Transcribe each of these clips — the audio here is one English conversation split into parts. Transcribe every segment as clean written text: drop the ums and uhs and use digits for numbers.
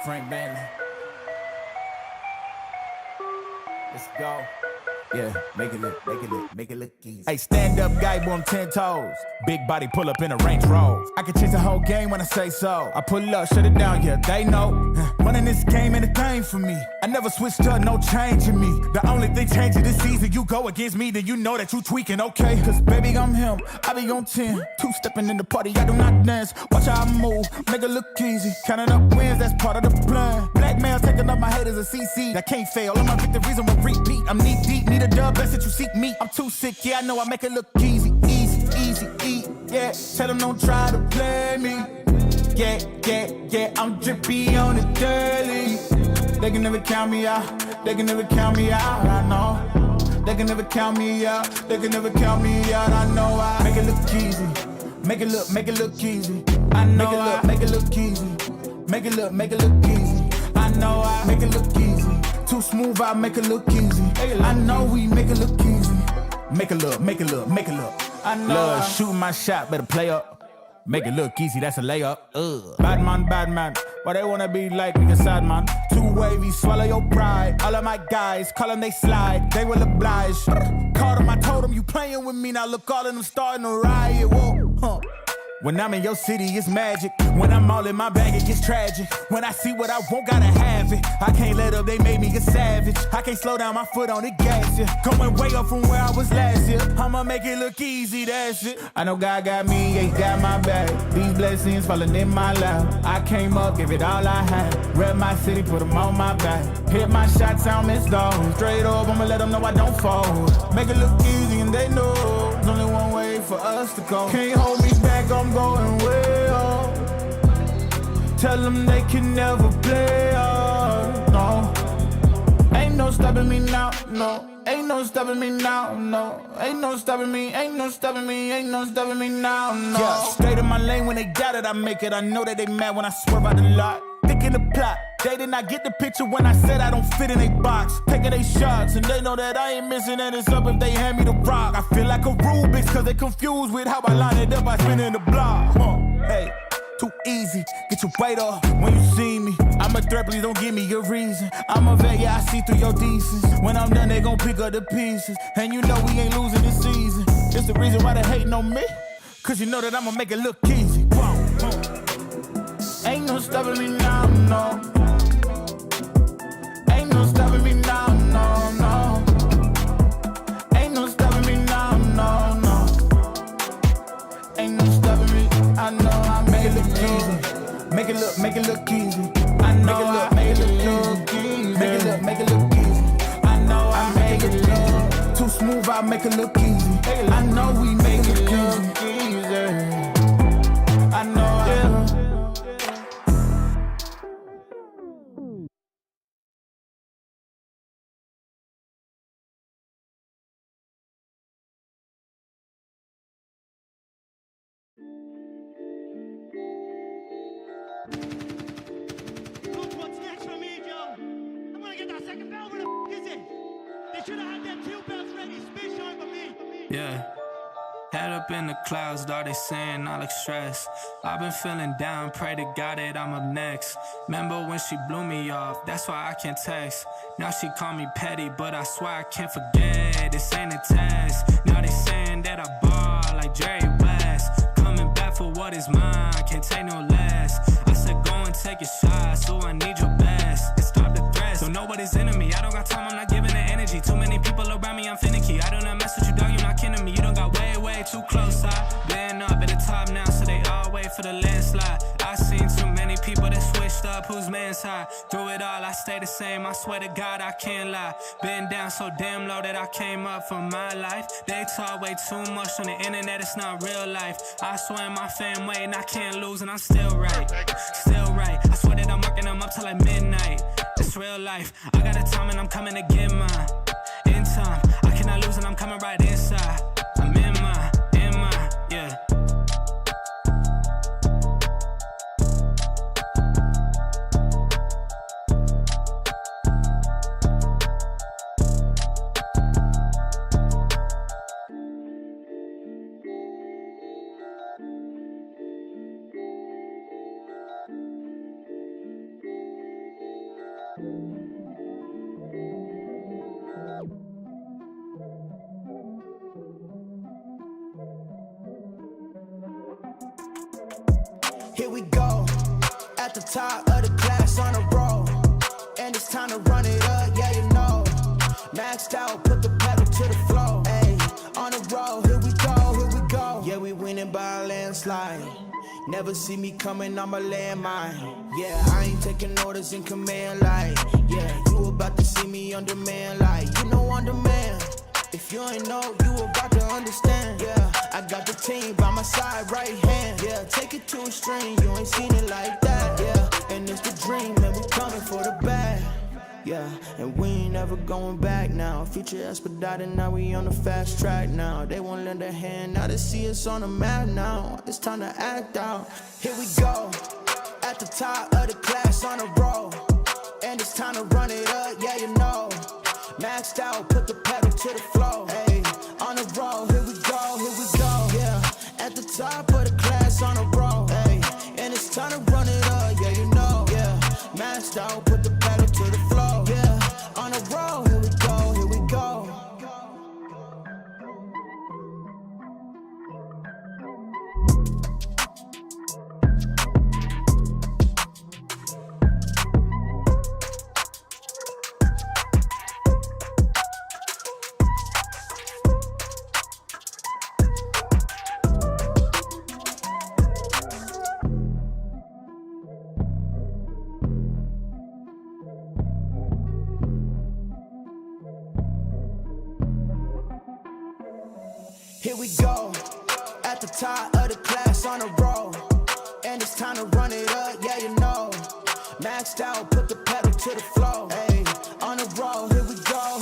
Frank Bentley. Let's go. Yeah, make it look easy. Hey, stand up guy, boy, I'm 10 toes. Big body pull up in a Range Rover. I can change the whole game when I say so. I pull up, shut it down, yeah, they know. Running this game ain't a thing for me. I never switched up, no change in me. The only thing changing this season, you go against me, then you know that you tweaking, okay? Cause baby, I'm him, I be on 10. Two-stepping in the party, I do not dance. Watch how I move, make it look easy. Counting up wins, that's part of the plan. Black man taking up my haters a CC. That can't fail, all my victories will repeat. I'm knee deep, need a dub, best that you seek me. I'm too sick, yeah, I know I make it look easy. Yeah, tell them don't try to play me. Yeah, I'm drippy on the daily. They can never count me out, I know. They can never count me out, I know I make it look easy. Make it look easy. I know make it look easy. Make it look easy. I know I make it look easy. Too smooth, I make it look easy. I know we make it look easy. Make it look. I know love, shooting my shot, better play up. Make it look easy, that's a layup. Bad man. Why they wanna be like me, a sad man? Too wavy, swallow your pride. All of my guys, call them, they slide. They will oblige. Called them, I told them, you playing with me. Now look, all of them starting to riot. Whoa, When I'm in your city, it's magic. When I'm all in my bag, it gets tragic. When I see what I want, gotta have it. I can't let up, they made me a savage. I can't slow down my foot on the gas, yeah. Going way up from where I was last year. I'ma make it look easy, that's it. I know God got me, he got my back. These blessings falling in my lap. I came up, give it all I had. Rep my city, put them on my back. Hit my shots, I don't miss those. Straight up, I'ma let them know I don't fold. Make it look easy and they know. There's only one way for us to go. Can't hold me back, I'm going way up. Tell them they can never play us, no. Ain't no stopping me now, no. Ain't no stopping me now, no. Ain't no stopping me now, no. Yeah, stayed in my lane when they got it, I make it. I know that they mad when I swerve out the lot. Thick in the plot, they did not get the picture when I said I don't fit in a box. Taking they shots, and they know that I ain't missing, and it's up if they hand me the rock. I feel like a Rubik's, cause they confused with how I line it up, I spin in the block. Hey, too easy, get your weight up when you see me. I'm a threat, please don't give me a reason. I'm a vet, yeah, I see through your decency. When I'm done, they gon' pick up the pieces. And you know we ain't losing this season. It's the reason why they hating on me, cause you know that I'ma make it look easy. Ain't no stopping me now, no. Ain't no stopping me now, no. Ain't no stopping me now, no. Ain't no stopping me, I know I make it look easy. Make it look easy. I know I make it look easy. Make it look easy. I know I make it look too smooth, I make it look easy. I know we make it look easy. I know Yeah, head up in the clouds, dog, they saying I look stressed. I've been feeling down, pray to God that I'm up next. Remember when she blew me off, that's why I can't text. Now she call me petty, but I swear I can't forget. This ain't a test, now they saying that I ball like Jerry West. Coming back for what is mine, can't take no less. I said go and take a shot, so I need your best. And stop the threats, so nobody's into me. I don't got time, I'm not giving the energy. Too many people around me, I'm finicky. I do not mess with you, dog, you're not kidding me. You don't got way too close. I been up at the top now, so they all wait for the landslide. I seen too many people that switched up, whose man's high. Through it all, I stay the same, I swear to God, I can't lie. Been down so damn low that I came up for my life. They talk way too much on the internet, it's not real life. I swear my fam waiting, I can't lose, and I'm still right. I swear that I'm working them up till like midnight. It's real life, I got a time and I'm coming to get mine. In time, I cannot lose and I'm coming right inside. I'm in mine, yeah. top of the class on a roll. And it's time to run it up, yeah, you know. Maxed out, put the pedal to the floor. Ayy, on the road, here we go. Yeah, we winning by a landslide. Never see me coming, I'm a landmine. Yeah, I ain't taking orders in command like. Yeah, you about to see me on demand like. You know on demand. If you ain't know, you about to understand. Yeah, I got the team by my side, right hand. Yeah, take it to a string, you ain't seen it like that. Yeah, and it's the dream, and we coming for the bag. Yeah, and we ain't never going back now. Future expedited, now we on the fast track now. They won't lend a hand, now they see us on the map now. It's time to act out. Here we go, at the top of the class on a roll. And it's time to run it up, yeah, you know. Maxed out, put the pedal to the floor. Hey, on the road, here we go. Yeah, at the top of the class on a roll. Hey, and it's time to run it up, yeah, you know. Yeah, maxed out, put the pedal to the floor. Yeah, on the road, here we go. Here we go, at the top of the class on a roll. And it's time to run it up, yeah, you know. Maxed out, put the pedal to the floor. Hey, on the road, here we go.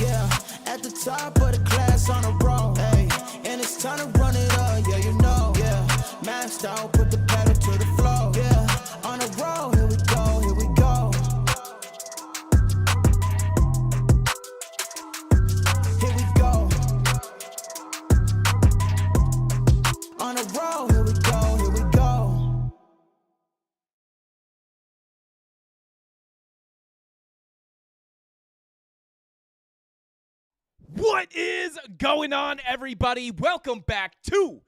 Yeah, at the top of the class on a roll. Hey, and it's time to run it up, yeah, you know. Yeah, maxed out, put the pedal to the floor. Yeah, on the road, here we go. On the road, here we go. What is going on, everybody? Welcome back to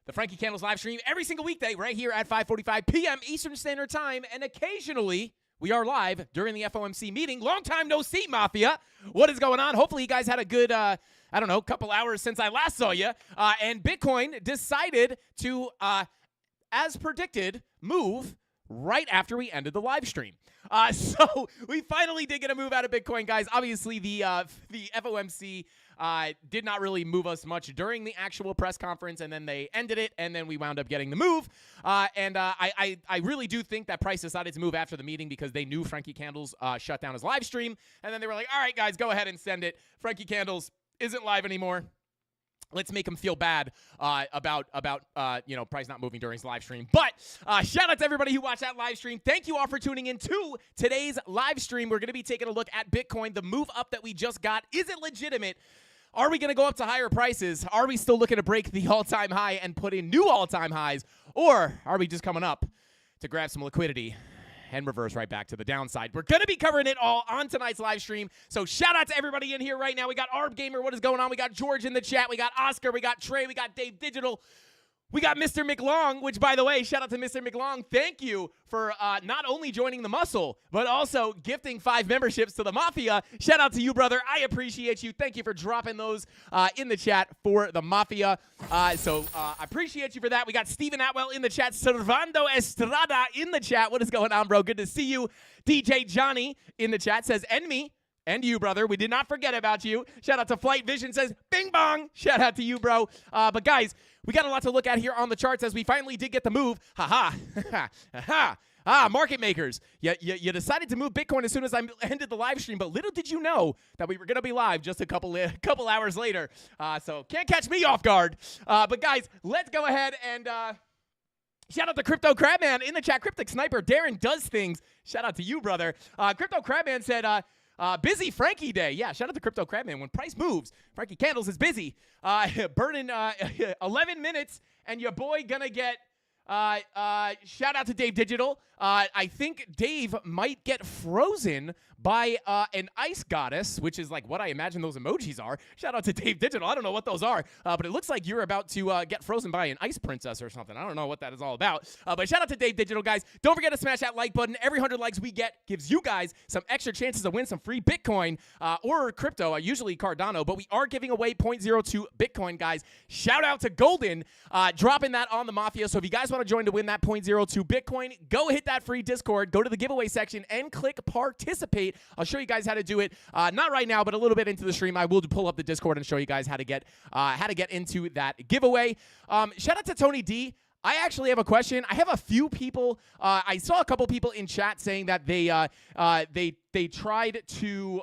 the Frankie Candles live stream every single weekday right here at 5:45 p.m. Eastern Standard Time, and occasionally we are live during the FOMC meeting. Long time no see, Mafia. What is going on? Hopefully you guys had a good, couple hours since I last saw you. And Bitcoin decided to, as predicted, move right after we ended the live stream. So we finally did get a move out of Bitcoin, guys. Obviously, the FOMC did not really move us much during the actual press conference, and then they ended it, and then we wound up getting the move. I really do think that Price decided to move after the meeting because they knew Frankie Candles shut down his live stream, and then they were like, all right, guys, go ahead and send it. Frankie Candles isn't live anymore. Let's make him feel bad about Price not moving during his live stream. But shout out to everybody who watched that live stream. Thank you all for tuning in to today's live stream. We're going to be taking a look at Bitcoin. The move up that we just got, is it legitimate? Are we going to go up to higher prices? Are we still looking to break the all-time high and put in new all-time highs? Or are we just coming up to grab some liquidity and reverse right back to the downside? We're going to be covering it all on tonight's live stream. So shout out to everybody in here right now. We got Arb Gamer. What is going on? We got George in the chat. We got Oscar. We got Trey. We got Dave Digital. We got Mr. McLong, which, by the way, shout out to Mr. McLong. Thank you for not only joining the muscle, but also gifting 5 memberships to the Mafia. Shout out to you, brother. I appreciate you. Thank you for dropping those in the chat for the Mafia. So I appreciate you for that. We got Steven Atwell in the chat. Servando Estrada in the chat. What is going on, bro? Good to see you. DJ Johnny in the chat says, and me. And you, brother. We did not forget about you. Shout out to Flight Vision says, bing bong. Shout out to you, bro. But guys, we got a lot to look at here on the charts as we finally did get the move. Market makers. You decided to move Bitcoin as soon as I ended the live stream, but little did you know that we were going to be live just a couple hours later. So can't catch me off guard. But guys, let's go ahead and shout out to Crypto Crabman in the chat. Cryptic Sniper, Darren does things. Shout out to you, brother. Crypto Crabman said, busy Frankie day. Yeah, shout out to Crypto Crabman. When price moves, Frankie Candles is busy. Burning 11 minutes, and your boy gonna get shout out to Dave Digital. I think Dave might get frozen by an ice goddess, which is like what I imagine those emojis are. Shout out to Dave Digital. I don't know what those are, but it looks like you're about to get frozen by an ice princess or something. I don't know what that is all about. But shout out to Dave Digital, guys. Don't forget to smash that like button. Every 100 likes we get gives you guys some extra chances to win some free Bitcoin or crypto, usually Cardano, but we are giving away 0.02 Bitcoin, guys. Shout out to Golden dropping that on the Mafia. So if you guys want to join to win that 0.02 Bitcoin, go hit that free Discord, go to the giveaway section, and click participate. I'll show you guys how to do it. Not right now, but a little bit into the stream, I will pull up the Discord and show you guys how to get into that giveaway. Shout out to Tony D. I actually have a question. I have a few people. I saw a couple people in chat saying that they tried to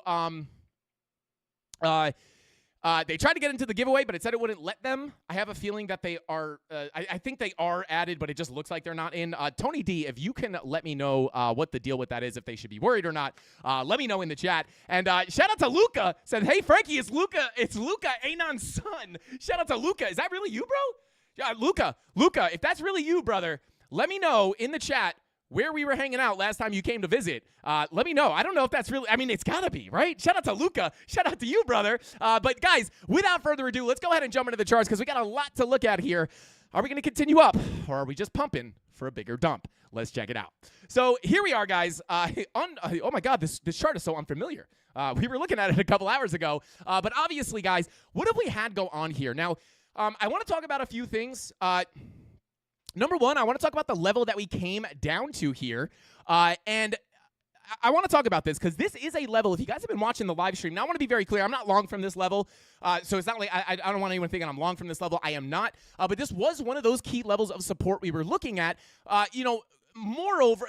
get into the giveaway, but it said it wouldn't let them. I have a feeling that they are. I think they are added, but it just looks like they're not in. Tony D, if you can let me know what the deal with that is, if they should be worried or not, let me know in the chat. And shout out to Luca. Said, "Hey Frankie, it's Luca. It's Luca Anon's son." Shout out to Luca. Is that really you, bro? Yeah, Luca, if that's really you, brother, let me know in the chat where we were hanging out last time you came to visit. Let me know. I don't know if that's really, I mean, it's got to be, right? Shout out to Luca. Shout out to you, brother. But guys, without further ado, let's go ahead and jump into the charts because we got a lot to look at here. Are we going to continue up or are we just pumping for a bigger dump? Let's check it out. So here we are, guys. Oh my God, this chart is so unfamiliar. We were looking at it a couple hours ago. But obviously, guys, what have we had go on here? Now, I want to talk about a few things. Number one, I want to talk about the level that we came down to here. And I want to talk about this because this is a level. If you guys have been watching the live stream, now I want to be very clear. I'm not long from this level. So it's not like I don't want anyone thinking I'm long from this level. I am not. But this was one of those key levels of support we were looking at. Moreover,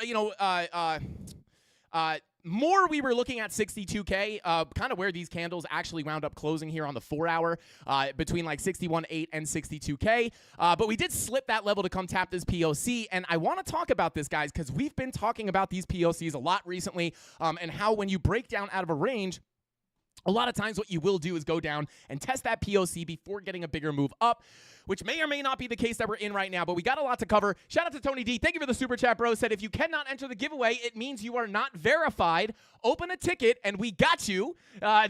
more we were looking at 62K, kind of where these candles actually wound up closing here on the 4-hour, between like 61.8 and 62K. But we did slip that level to come tap this POC, and I want to talk about this, guys, because we've been talking about these POCs a lot recently, and how when you break down out of a range, a lot of times what you will do is go down and test that POC before getting a bigger move up, which may or may not be the case that we're in right now, but we got a lot to cover. Shout out to Tony D. Thank you for the super chat, bro. Said, if you cannot enter the giveaway, it means you are not verified. Open a ticket, and we got you.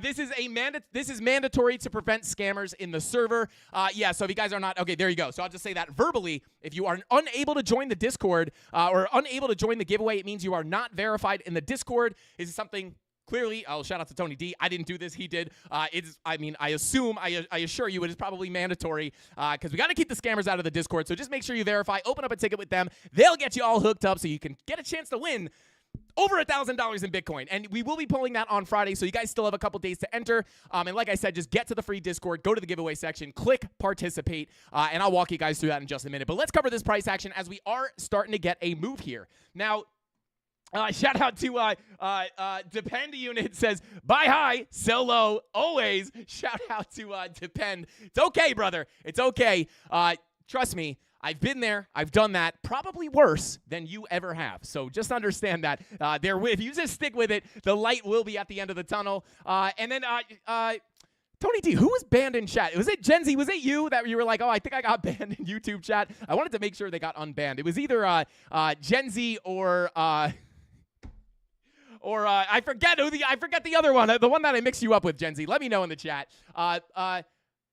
This is mandatory to prevent scammers in the server. Yeah, so if you guys are not, okay, there you go. So I'll just say that verbally. If you are unable to join the Discord or unable to join the giveaway, it means you are not verified in the Discord. Is it something... Clearly, I'll shout out to Tony D. I didn't do this. He did. I assure you it is probably mandatory because we got to keep the scammers out of the Discord. So just make sure you verify. Open up a ticket with them. They'll get you all hooked up so you can get a chance to win over $1,000 in Bitcoin. And we will be pulling that on Friday, so you guys still have a couple days to enter. And like I said, just get to the free Discord, go to the giveaway section, click participate, and I'll walk you guys through that in just a minute. But let's cover this price action as we are starting to get a move here. Now, shout out to Depend Unit says, buy high, sell low, always. Shout out to Depend. It's okay, brother. It's okay. Trust me, I've been there. I've done that. Probably worse than you ever have. So just understand that. If you just stick with it, the light will be at the end of the tunnel. And then Tony D, who was banned in chat? Was it Gen Z? Was it you that you were like, oh, I think I got banned in YouTube chat? I wanted to make sure they got unbanned. It was either Gen Z or I forget the other one, the one that I mixed you up with, Gen Z. Let me know in the chat.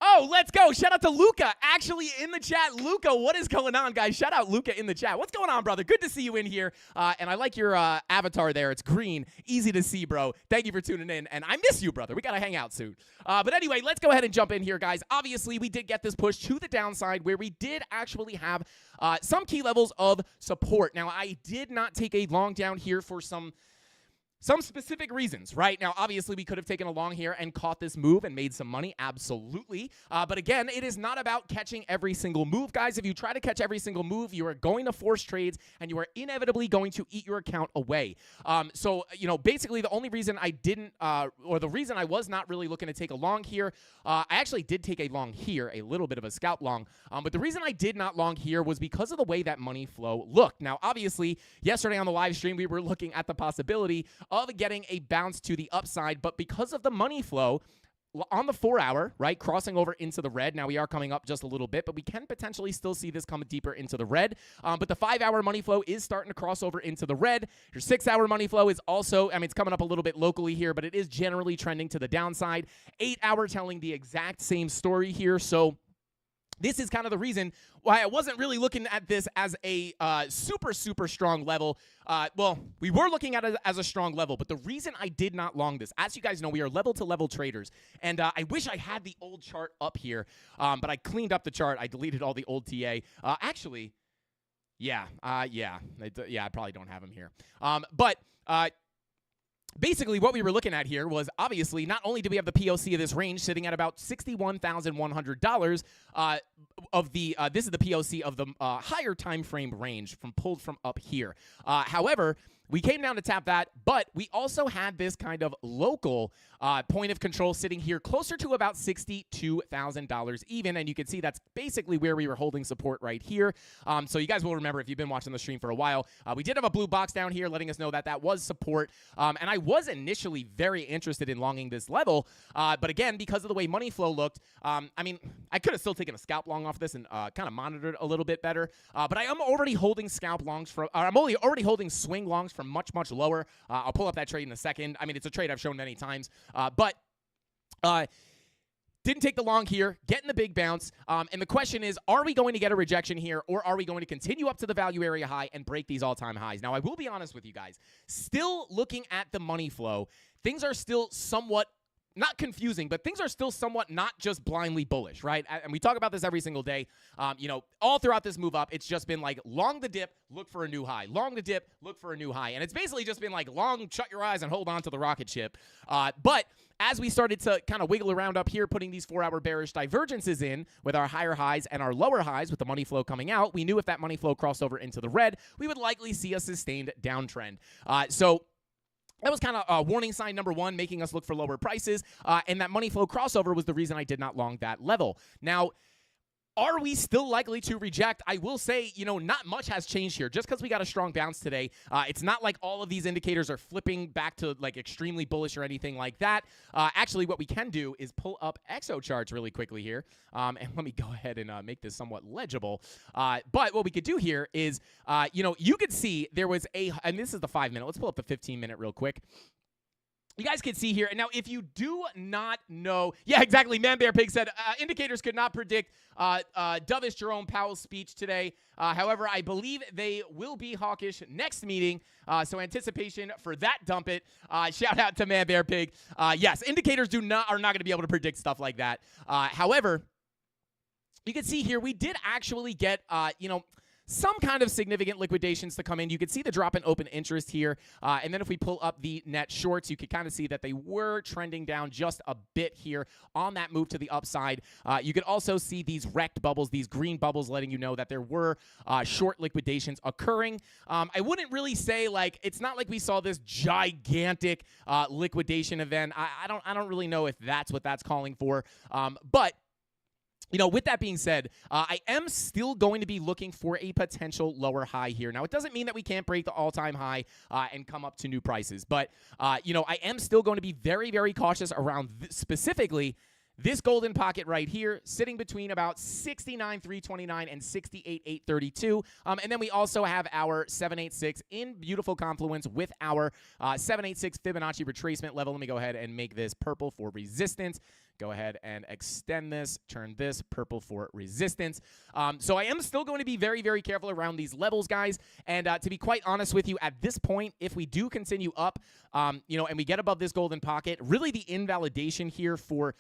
Oh, let's go. Shout out to Luca, actually in the chat. Luca, what is going on, guys? Shout out Luca in the chat. What's going on, brother? Good to see you in here. And I like your avatar there. It's green. Easy to see, bro. Thank you for tuning in. And I miss you, brother. We got to hang out soon. But anyway, let's go ahead and jump in here, guys. Obviously, we did get this push to the downside where we did actually have some key levels of support. Now, I did not take a long down here for some specific reasons, right? Now, obviously, we could have taken a long here and caught this move and made some money, absolutely. But again, it is not about catching every single move, guys. If you try to catch every single move, you are going to force trades, and you are inevitably going to eat your account away. So, basically, the only reason I didn't, or the reason I was not really looking to take a long here, I actually did take a long here, a little bit of a scalp long. But the reason I did not long here was because of the way that money flow looked. Now, obviously, yesterday on the live stream, we were looking at the possibility of getting a bounce to the upside, but because of the money flow, on the 4-hour, right, crossing over into the red. Now we are coming up just a little bit, but we can potentially still see this come deeper into the red. But the 5-hour money flow is starting to cross over into the red. Your 6-hour money flow is also, I mean, it's coming up a little bit locally here, but it is generally trending to the downside. 8-hour telling the exact same story here. So this is kind of the reason why I wasn't really looking at this as a super, super strong level. Well, we were looking at it as a strong level, but the reason I did not long this, as you guys know, we are level-to-level traders, and I wish I had the old chart up here, but I cleaned up the chart. I deleted all the old TA. Actually, yeah, I probably don't have them here. Basically, what we were looking at here was obviously not only do we have the POC of this range sitting at about $61,100 this is the POC of the higher time frame range pulled from up here. However, we came down to tap that, but we also had this kind of local point of control sitting here closer to about $62,000 even, and you can see that's basically where we were holding support right here. So you guys will remember if you've been watching the stream for a while, we did have a blue box down here letting us know that that was support, and I was initially very interested in longing this level, but again, because of the way money flow looked, I mean, I could have still taken a scalp long off this and kind of monitored a little bit better, but I am already holding scalp longs I'm already holding swing longs from much, much lower. I'll pull up that trade in a second. I mean, it's a trade I've shown many times, but didn't take the long here, getting the big bounce, and the question is, are we going to get a rejection here, or are we going to continue up to the value area high and break these all-time highs? Now, I will be honest with you guys. Still looking at the money flow, things are still somewhat not confusing, but things are still somewhat not just blindly bullish, right? And we talk about this every single day. You know, all throughout this move up, it's just been like long the dip, look for a new high. Long the dip, look for a new high. And it's basically just been like long, shut your eyes and hold on to the rocket ship. But as we started to kind of wiggle around up here, putting these 4-hour bearish divergences in with our higher highs and our lower highs with the money flow coming out, we knew if that money flow crossed over into the red, we would likely see a sustained downtrend. So that was kind of warning sign number one, making us look for lower prices, and that money flow crossover was the reason I did not long that level. Now, are we still likely to reject? I will say, you know, not much has changed here. Just because we got a strong bounce today, it's not like all of these indicators are flipping back to like extremely bullish or anything like that. Actually, what we can do is pull up exo charts really quickly here, and let me go ahead and make this somewhat legible. But what we could do here is, you know, you could see there was and this is the 5-minute. Let's pull up the 15-minute real quick. You guys can see here. And now, if you do not know, yeah, exactly. Man Bear Pig said, indicators could not predict dovish Jerome Powell's speech today. However, I believe they will be hawkish next meeting. So anticipation for that dump it. Shout out to Man Bear Pig. Yes, indicators are not going to be able to predict stuff like that. However, you can see here we did actually get, you know, some kind of significant liquidations to come in. You can see the drop in open interest here. And then if we pull up the net shorts, you can kind of see that they were trending down just a bit here on that move to the upside. You could also see these wrecked bubbles, these green bubbles, letting you know that there were short liquidations occurring. I wouldn't really say, like, it's not like we saw this gigantic liquidation event. I don't really know if that's what that's calling for. But you know, with that being said, I am still going to be looking for a potential lower high here. Now, it doesn't mean that we can't break the all-time high and come up to new prices. But, you know, I am still going to be very, very cautious around specifically this golden pocket right here, sitting between about 69,329 and 68,832. And then we also have our 786 in beautiful confluence with our 786 Fibonacci retracement level. Let me go ahead and make this purple for resistance. Go ahead and extend this, turn this purple for resistance. So I am still going to be very, very careful around these levels, guys. And to be quite honest with you, at this point, if we do continue up, you know, and we get above this golden pocket, really the invalidation here for...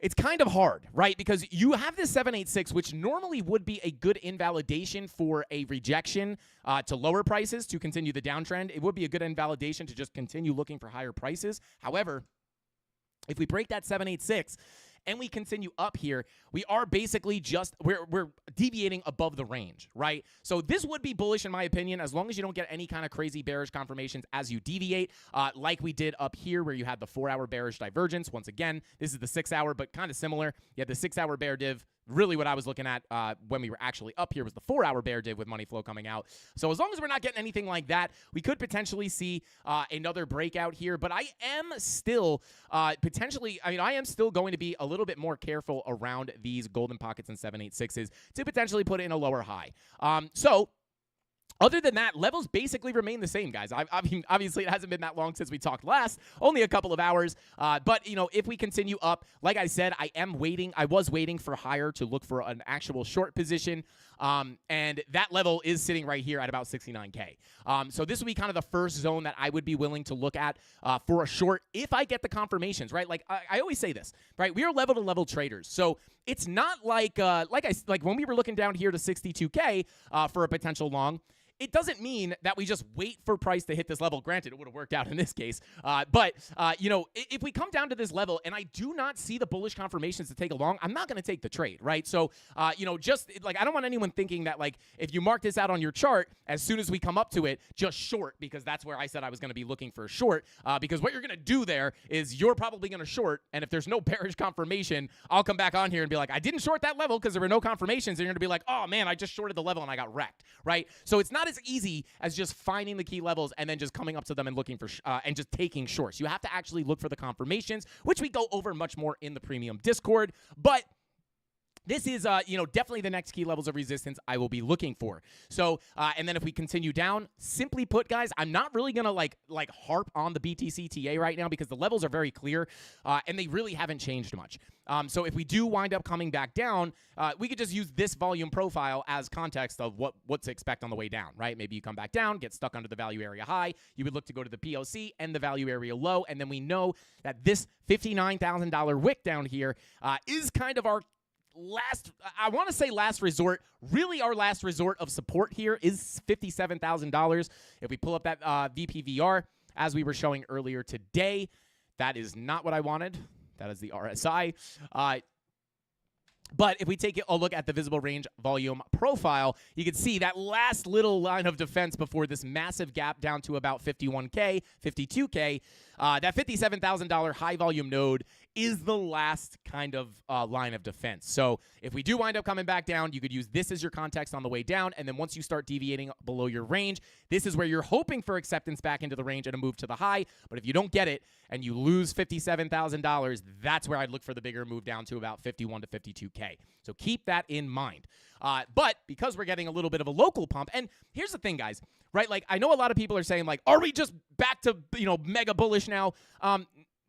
It's kind of hard, right? Because you have this 786, which normally would be a good invalidation for a rejection to lower prices to continue the downtrend. It would be a good invalidation to just continue looking for higher prices. However, if we break that 786 and we continue up here, we are basically just, we're deviating above the range, right? So this would be bullish in my opinion, as long as you don't get any kind of crazy bearish confirmations as you deviate, like we did up here where you had the 4-hour bearish divergence. Once again, this is the 6-hour, but kind of similar. You had the 6-hour bear div, really what I was looking at when we were actually up here was the 4-hour bear div with money flow coming out. So as long as we're not getting anything like that, we could potentially see another breakout here. But I am still I am still going to be a little bit more careful around these golden pockets and 786s to potentially put in a lower high. Other than that, levels basically remain the same, guys. I mean, obviously, it hasn't been that long since we talked last, only a couple of hours. But, if we continue up, like I said, I was waiting for higher to look for an actual short position. And that level is sitting right here at about 69K. So this would be kind of the first zone that I would be willing to look at for a short if I get the confirmations, right? Like I always say this, right? We are level-to-level traders. So it's not like when we were looking down here to 62K for a potential long, it doesn't mean that we just wait for price to hit this level. Granted, it would have worked out in this case. But if we come down to this level and I do not see the bullish confirmations to take along, I'm not going to take the trade, right? So, just like I don't want anyone thinking that like if you mark this out on your chart, as soon as we come up to it, just short, because that's where I said I was going to be looking for a short. Because what you're going to do there is you're probably going to short. And if there's no bearish confirmation, I'll come back on here and be like, I didn't short that level because there were no confirmations. And you're going to be like, oh man, I just shorted the level and I got wrecked, right? So it's not as easy as just finding the key levels and then just coming up to them and looking for and just taking shorts. You have to actually look for the confirmations, which we go over much more in the premium Discord. But this is, definitely the next key levels of resistance I will be looking for. So, and then if we continue down, simply put, guys, I'm not really going to like harp on the BTC TA right now because the levels are very clear and they really haven't changed much. So if we do wind up coming back down, we could just use this volume profile as context of what to expect on the way down, right? Maybe you come back down, get stuck under the value area high. You would look to go to the POC and the value area low. And then we know that this $59,000 wick down here is kind of our last resort. Really, our last resort of support here is $57,000. If we pull up that VPVR, as we were showing earlier today, that is not what I wanted. That is the RSI. But if we take a look at the visible range volume profile, you can see that last little line of defense before this massive gap down to about 51K, 52K. That $57,000 high volume node is the last kind of line of defense. So if we do wind up coming back down, you could use this as your context on the way down. And then once you start deviating below your range, this is where you're hoping for acceptance back into the range and a move to the high. But if you don't get it and you lose $57,000, that's where I'd look for the bigger move down to about 51 to 52K. So keep that in mind. But because we're getting a little bit of a local pump, and here's the thing, guys, right? Like, I know a lot of people are saying, like, are we just back to, mega bullish now?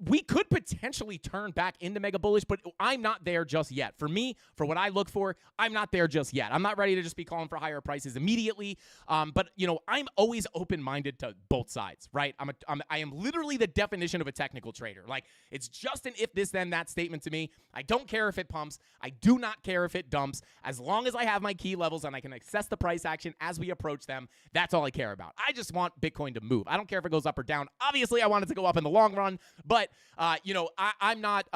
We could potentially turn back into mega bullish, but I'm not there just yet. For me, for what I look for, I'm not there just yet. I'm not ready to just be calling for higher prices immediately. But I'm always open-minded to both sides, right? I am literally the definition of a technical trader. Like, it's just an if this then that statement to me. I don't care if it pumps. I do not care if it dumps. As long as I have my key levels and I can assess the price action as we approach them, that's all I care about. I just want Bitcoin to move. I don't care if it goes up or down. Obviously, I want it to go up in the long run, but I'm not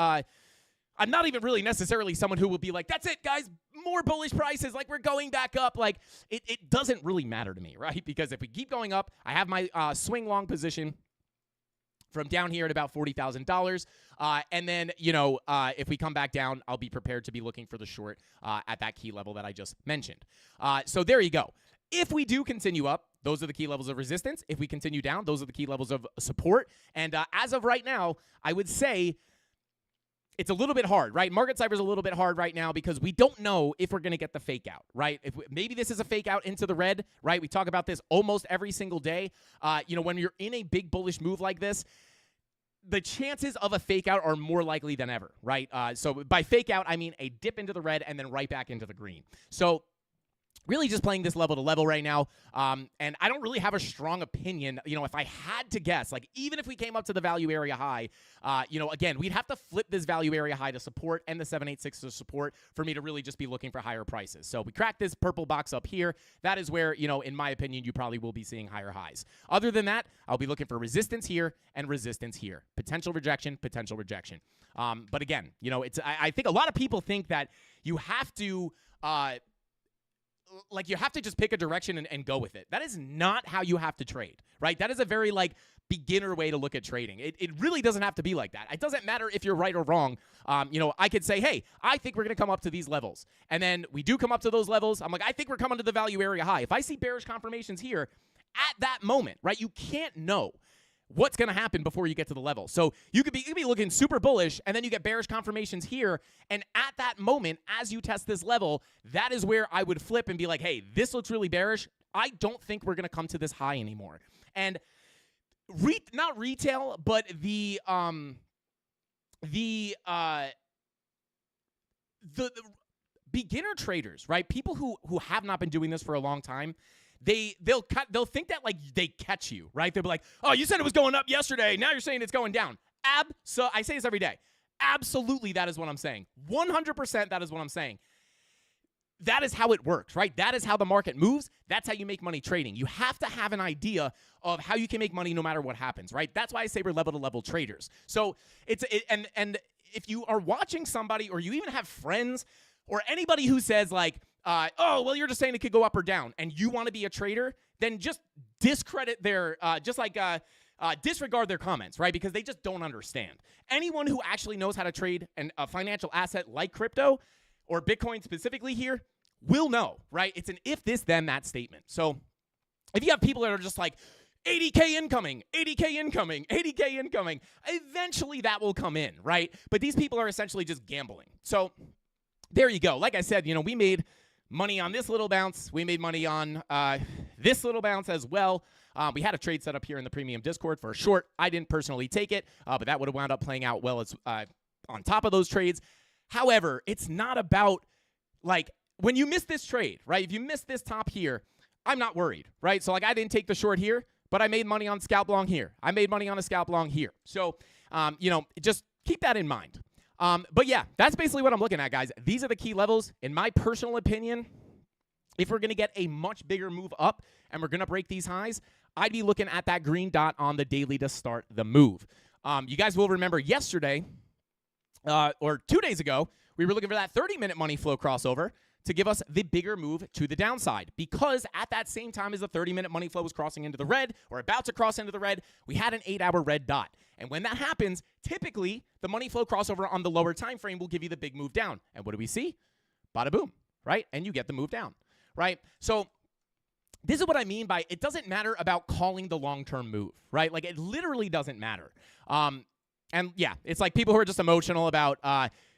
even really necessarily someone who will be like, that's it, guys, more bullish prices, like we're going back up. Like it doesn't really matter to me, right? Because if we keep going up, I have my swing long position from down here at about $40,000. And then, if we come back down, I'll be prepared to be looking for the short at that key level that I just mentioned. So there you go. If we do continue up, those are the key levels of resistance. If we continue down, those are the key levels of support. And as of right now, I would say it's a little bit hard, right? Market Cypher's a little bit hard right now because we don't know if we're going to get the fake out, right? Maybe this is a fake out into the red, right? We talk about this almost every single day. When you're in a big bullish move like this, the chances of a fake out are more likely than ever, right? So by fake out, I mean a dip into the red and then right back into the green. So really just playing this level to level right now. And I don't really have a strong opinion. If I had to guess, like even if we came up to the value area high, again, we'd have to flip this value area high to support and the 786 to support for me to really just be looking for higher prices. So we crack this purple box up here. That is where, in my opinion, you probably will be seeing higher highs. Other than that, I'll be looking for resistance here and resistance here. Potential rejection, potential rejection. But again, I think a lot of people think that you have to like you have to just pick a direction and go with it. That is not how you have to trade, right? That is a very like beginner way to look at trading. It really doesn't have to be like that. It doesn't matter if you're right or wrong. I could say, hey, I think we're going to come up to these levels. And then we do come up to those levels. I'm like, I think we're coming to the value area high. If I see bearish confirmations here at that moment, right, you can't know what's going to happen before you get to the level. So you could be looking super bullish, and then you get bearish confirmations here, and at that moment, as you test this level, that is where I would flip and be like, hey, this looks really bearish. I don't think we're going to come to this high anymore. And not retail, but the beginner traders, right? People who have not been doing this for a long time, they'll think that like they catch you, right? They'll be like, oh, you said it was going up yesterday. Now you're saying it's going down. So I say this every day. Absolutely, that is what I'm saying. 100% that is what I'm saying. That is how it works, right? That is how the market moves. That's how you make money trading. You have to have an idea of how you can make money no matter what happens, right? That's why I say we're level-to-level traders. So and if you are watching somebody, or you even have friends or anybody who says like, oh, well, you're just saying it could go up or down, and you want to be a trader, then just discredit their, disregard their comments, right? Because they just don't understand. Anyone who actually knows how to trade a financial asset like crypto or Bitcoin specifically here will know, right? It's an if this, then that statement. So if you have people that are just like, 80K incoming, 80K incoming, 80K incoming, eventually that will come in, right? But these people are essentially just gambling. So there you go. Like I said, we made money on this little bounce. We made money on this little bounce as well. We had a trade set up here in the premium Discord for a short. I didn't personally take it, but that would have wound up playing out well as on top of those trades. However, it's not about, like, when you miss this trade, right? If you miss this top here, I'm not worried, right? So, like, I didn't take the short here, but I made money on scalp long here. I made money on a scalp long here. So, just keep that in mind. But yeah, that's basically what I'm looking at, guys. These are the key levels. In my personal opinion, if we're going to get a much bigger move up and we're going to break these highs, I'd be looking at that green dot on the daily to start the move. You guys will remember yesterday, or 2 days ago, we were looking for that 30-minute money flow crossover to give us the bigger move to the downside, because at that same time as the 30-minute money flow was crossing into the red, or about to cross into the red, we had an 8-hour red dot. And when that happens, typically the money flow crossover on the lower time frame will give you the big move down. And what do we see? Bada boom, right? And you get the move down, right? So this is what I mean by it doesn't matter about calling the long-term move, right? Like, it literally doesn't matter. And yeah, it's like people who are just emotional about,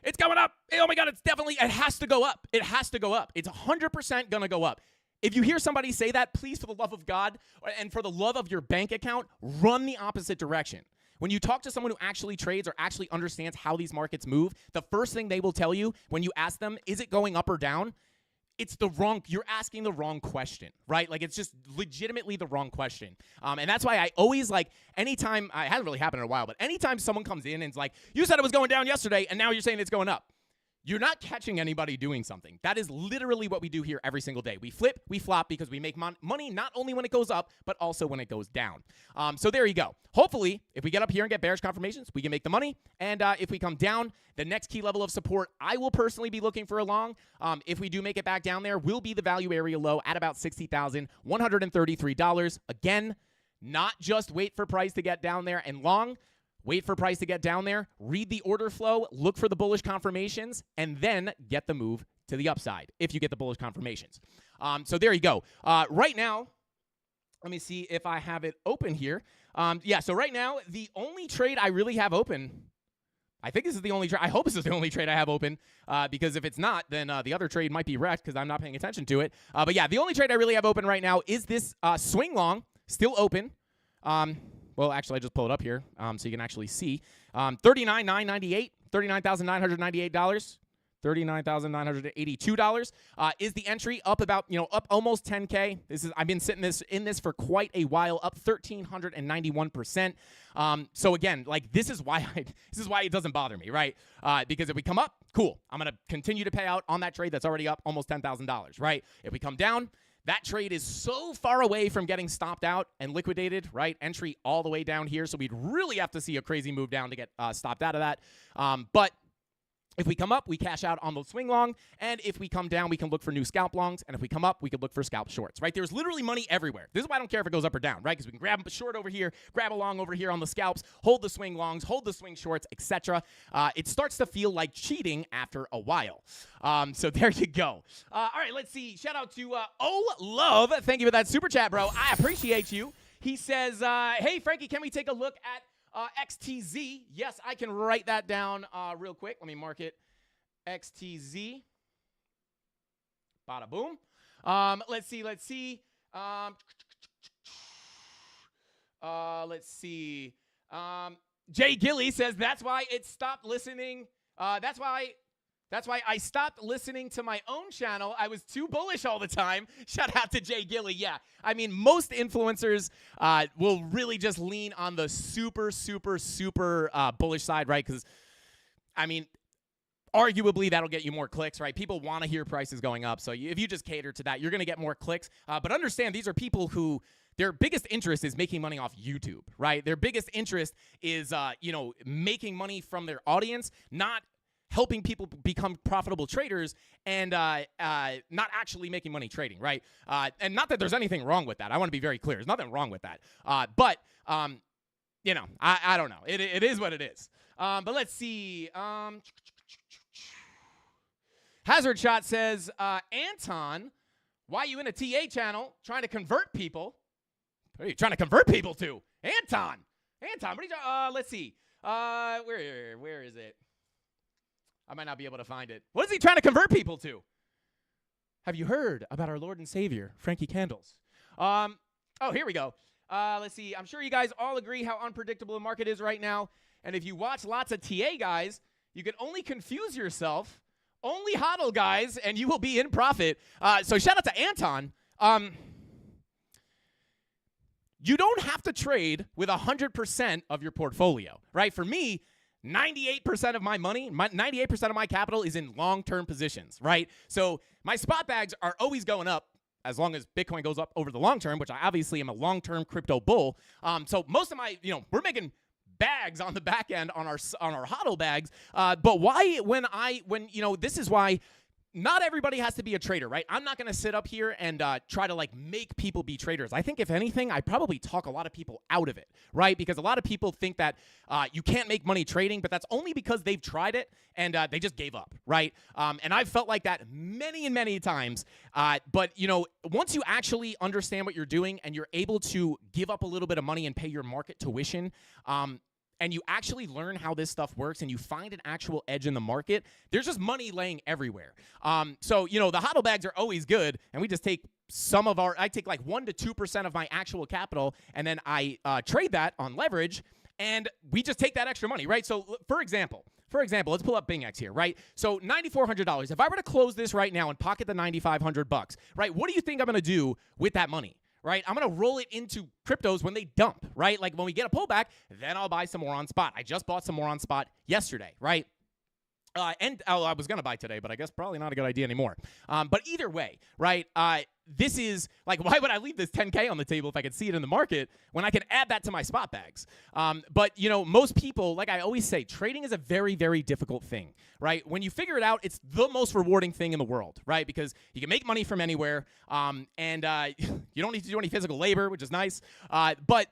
it's going up. Oh my God, it has to go up. It has to go up. It's 100% going to go up. If you hear somebody say that, please, for the love of God and for the love of your bank account, run the opposite direction. When you talk to someone who actually trades or actually understands how these markets move, the first thing they will tell you when you ask them, is it going up or down? You're asking the wrong question, right? Like, it's just legitimately the wrong question. And that's why I always, like, anytime, it hasn't really happened in a while, but anytime someone comes in and is like, you said it was going down yesterday and now you're saying it's going up, you're not catching anybody doing something. That is literally what we do here every single day. We flip, we flop, because we make money not only when it goes up, but also when it goes down. So there you go. Hopefully, if we get up here and get bearish confirmations, we can make the money. And if we come down, the next key level of support, I will personally be looking for a long. If we do make it back down there, will be the value area low at about $60,133. Again, not just wait for price to get down there and long. Wait for price to get down there, read the order flow, look for the bullish confirmations, and then get the move to the upside if you get the bullish confirmations. So there you go. Right now, let me see if I have it open here. So right now, the only trade I really have open, I think this is the only trade. I hope this is the only trade I have open, because if it's not, then the other trade might be wrecked because I'm not paying attention to it. But yeah, the only trade I really have open right now is this swing long, still open. Well, actually, I just pulled it up here so you can actually see. $39,998, $39,998, $39,982 is the entry, up about, up almost 10K. I've been sitting in this for quite a while, up 1,391%. So again, like, this is why it doesn't bother me, right? Because if we come up, cool, I'm gonna continue to pay out on that trade that's already up almost $10,000, right? If we come down, that trade is so far away from getting stopped out and liquidated, right? Entry all the way down here, so we'd really have to see a crazy move down to get stopped out of that. But If we come up, we cash out on the swing long, and if we come down, we can look for new scalp longs, and if we come up, we can look for scalp shorts, right? There's literally money everywhere. This is why I don't care if it goes up or down, right? Because we can grab a short over here, grab a long over here on the scalps, hold the swing longs, hold the swing shorts, etc. It starts to feel like cheating after a while. So there you go. All right, let's see. Shout out to Love. Thank you for that super chat, bro. I appreciate you. He says, hey, Frankie, can we take a look at XTZ? Yes, I can write that down real quick. Let me mark it. XTZ. Bada boom. Let's see. Let's see. Jay Gilly says that's why it stopped listening. That's why I stopped listening to my own channel. I was too bullish all the time. Shout out to Jay Gilly. Yeah, I mean, most influencers will really just lean on the super bullish side, right? Because, I mean, arguably that'll get you more clicks, right? People want to hear prices going up. So if you just cater to that, you're going to get more clicks. But understand, these are people who their biggest interest is making money off YouTube, right? Their biggest interest is, making money from their audience, not helping people become profitable traders and not actually making money trading, right? And not that there's anything wrong with that. I want to be very clear. There's nothing wrong with that. But I don't know. It is what it is. But let's see. Hazard Shot says, Anton, why are you in a TA channel trying to convert people? What are you trying to convert people to? Anton, what are you let's see. Where is it? I might not be able to find it. What is he trying to convert people to? Have you heard about our Lord and Savior, Frankie Candles? Here we go. Let's see. I'm sure you guys all agree how unpredictable the market is right now. And if you watch lots of TA guys, you can only confuse yourself. Only hodl, guys, and you will be in profit. So shout out to Anton. You don't have to trade with 100% of your portfolio, right? For me, 98% of my money, 98% of my capital is in long-term positions, right? So my spot bags are always going up as long as Bitcoin goes up over the long term, which I obviously am a long-term crypto bull. So most of my, we're making bags on the back end on our hodl bags. But why this is why not everybody has to be a trader, right? I'm not going to sit up here and try to make people be traders. I think if anything, I probably talk a lot of people out of it, right? Because a lot of people think that you can't make money trading, but that's only because they've tried it and they just gave up, right? And I've felt like that many and many times. But once you actually understand what you're doing and you're able to give up a little bit of money and pay your market tuition, and you actually learn how this stuff works and you find an actual edge in the market, there's just money laying everywhere. So the hodl bags are always good, and we just take I take 1 to 2% of my actual capital, and then I trade that on leverage, and we just take that extra money, right? So for example, let's pull up BingX here, right? So $9,400. If I were to close this right now and pocket the $9,500, right, what do you think I'm going to do with that money? Right, I'm going to roll it into cryptos when they dump, right? Like when we get a pullback, then I'll buy some more on spot. I just bought some more on spot yesterday, right? I was going to buy today, but I guess probably not a good idea anymore. But either way, right, this is, why would I leave this 10K on the table if I could see it in the market when I can add that to my spot bags? But, most people, like I always say, trading is a very, very difficult thing, right? When you figure it out, it's the most rewarding thing in the world, right? Because you can make money from anywhere, and you don't need to do any physical labor, which is nice. But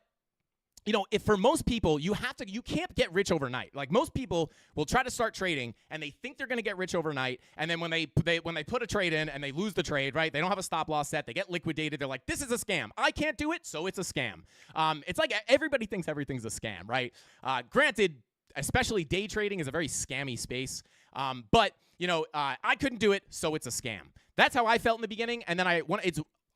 if for most people, you can't get rich overnight. Like most people will try to start trading and they think they're going to get rich overnight. And then when they put a trade in and they lose the trade, right? They don't have a stop loss set. They get liquidated. They're like, this is a scam. I can't do it. So it's a scam. It's like everybody thinks everything's a scam, right? Granted, especially day trading is a very scammy space. But I couldn't do it. So it's a scam. That's how I felt in the beginning. And then I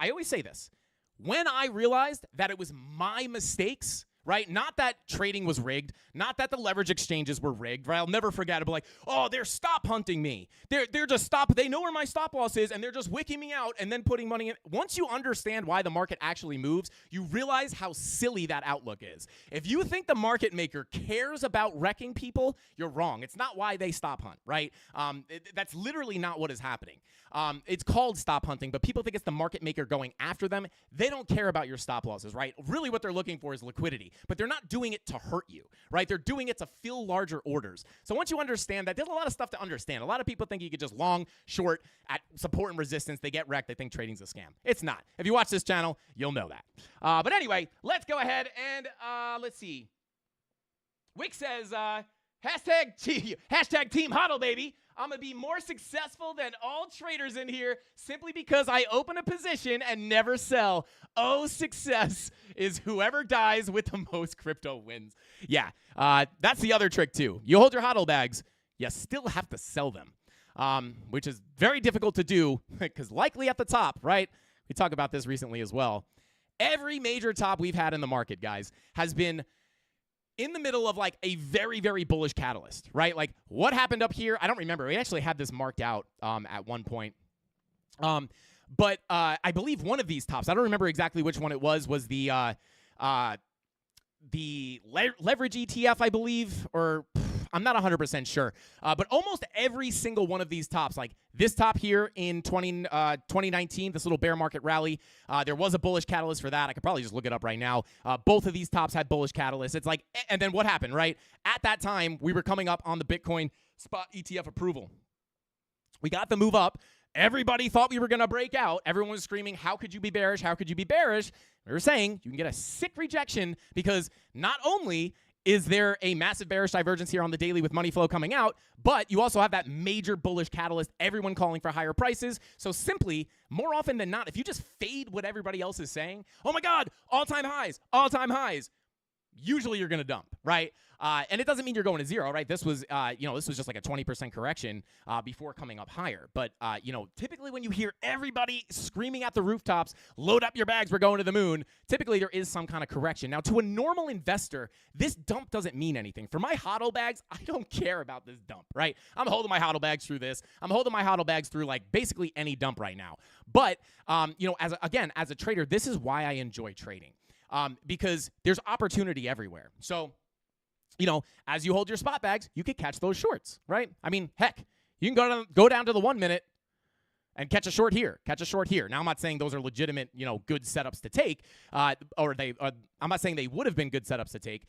always say this, when I realized that it was my mistakes, right? Not that trading was rigged, not that the leverage exchanges were rigged, right? I'll never forget it, but they're stop hunting me. They're just they know where my stop loss is and they're just wicking me out and then putting money in. Once you understand why the market actually moves, you realize how silly that outlook is. If you think the market maker cares about wrecking people, you're wrong. It's not why they stop hunt, right? That's literally not what is happening. It's called stop hunting, but people think it's the market maker going after them. They don't care about your stop losses, right? Really what they're looking for is liquidity. but they're not doing it to hurt you, right? They're doing it to fill larger orders. So once you understand that, there's a lot of stuff to understand. A lot of people think you could just long, short, at support and resistance. They get wrecked. They think trading's a scam. It's not. If you watch this channel, you'll know that. But anyway, let's go ahead and let's see. Wick says, hashtag Team Hodl, baby. I'm going to be more successful than all traders in here simply because I open a position and never sell. Oh, success is whoever dies with the most crypto wins. Yeah, that's the other trick too. You hold your hodl bags, you still have to sell them, which is very difficult to do because likely at the top, right? We talked about this recently as well. Every major top we've had in the market, guys, has been in the middle of like a very, very bullish catalyst, right? Like what happened up here? I don't remember. We actually had this marked out at one point. But I believe one of these tops, I don't remember exactly which one it was the leverage ETF, I believe, or I'm not 100% sure. But almost every single one of these tops, like this top here in 2019, this little bear market rally, there was a bullish catalyst for that. I could probably just look it up right now. Both of these tops had bullish catalysts. It's like, and then what happened, right? At that time, we were coming up on the Bitcoin spot ETF approval. We got the move up. Everybody thought we were going to break out. Everyone was screaming, how could you be bearish? How could you be bearish? We were saying you can get a sick rejection because not only is there a massive bearish divergence here on the daily with money flow coming out, but you also have that major bullish catalyst, everyone calling for higher prices. So simply, more often than not, if you just fade what everybody else is saying, oh my God, all-time highs, usually you're going to dump, right? And it doesn't mean you're going to zero, right? This was, this was just like a 20% correction before coming up higher. But, typically when you hear everybody screaming at the rooftops, load up your bags, we're going to the moon, typically there is some kind of correction. Now, to a normal investor, this dump doesn't mean anything. For my hodl bags, I don't care about this dump, right? I'm holding my hodl bags through this. I'm holding my hodl bags through like basically any dump right now. But, as a trader, this is why I enjoy trading. Because there's opportunity everywhere. So, as you hold your spot bags, you could catch those shorts, right? I mean, heck, you can go down to the 1 minute and catch a short here, Now, I'm not saying those are legitimate, good setups to take, I'm not saying they would have been good setups to take,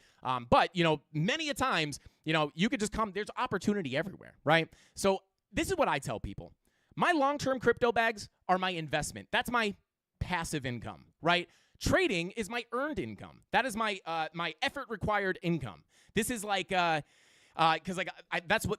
but, many a times, you could just come, there's opportunity everywhere, right? So this is what I tell people. My long-term crypto bags are my investment. That's my passive income, right? Trading is my earned income. That is my my effort required income. This is like because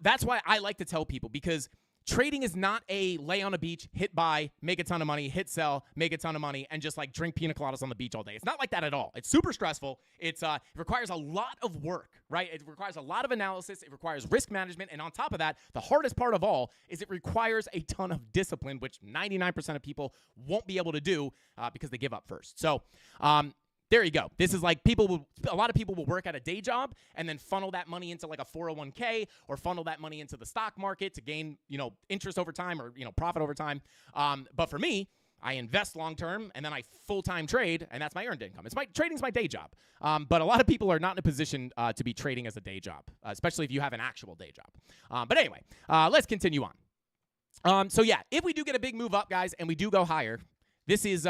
that's why I like to tell people, because trading is not a lay on a beach, hit buy, make a ton of money, hit sell, make a ton of money, and just like drink pina coladas on the beach all day. It's not like that at all. It's super stressful. It requires a lot of work, right? It requires a lot of analysis. It requires risk management. And on top of that, the hardest part of all is it requires a ton of discipline, which 99% of people won't be able to do because they give up first. So, there you go. This is like a lot of people will work at a day job and then funnel that money into like a 401k or funnel that money into the stock market to gain, interest over time or, profit over time. But for me, I invest long-term and then I full-time trade, and that's my earned income. Trading's my day job. But a lot of people are not in a position to be trading as a day job, especially if you have an actual day job. But anyway, let's continue on. So yeah, if we do get a big move up, guys, and we do go higher, this is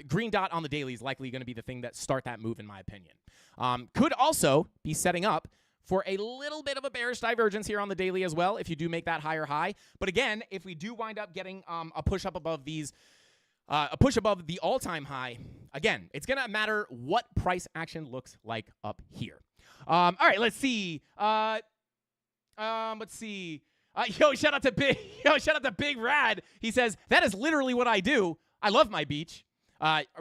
green dot on the daily is likely going to be the thing that start that move, in my opinion. Could also be setting up for a little bit of a bearish divergence here on the daily as well if you do make that higher high. But again, if we do wind up getting a push up above these, a push above the all-time high, again, it's going to matter what price action looks like up here. All right, let's see. Let's see. Shout out to Big Rad. He says, that is literally what I do. I love my beach.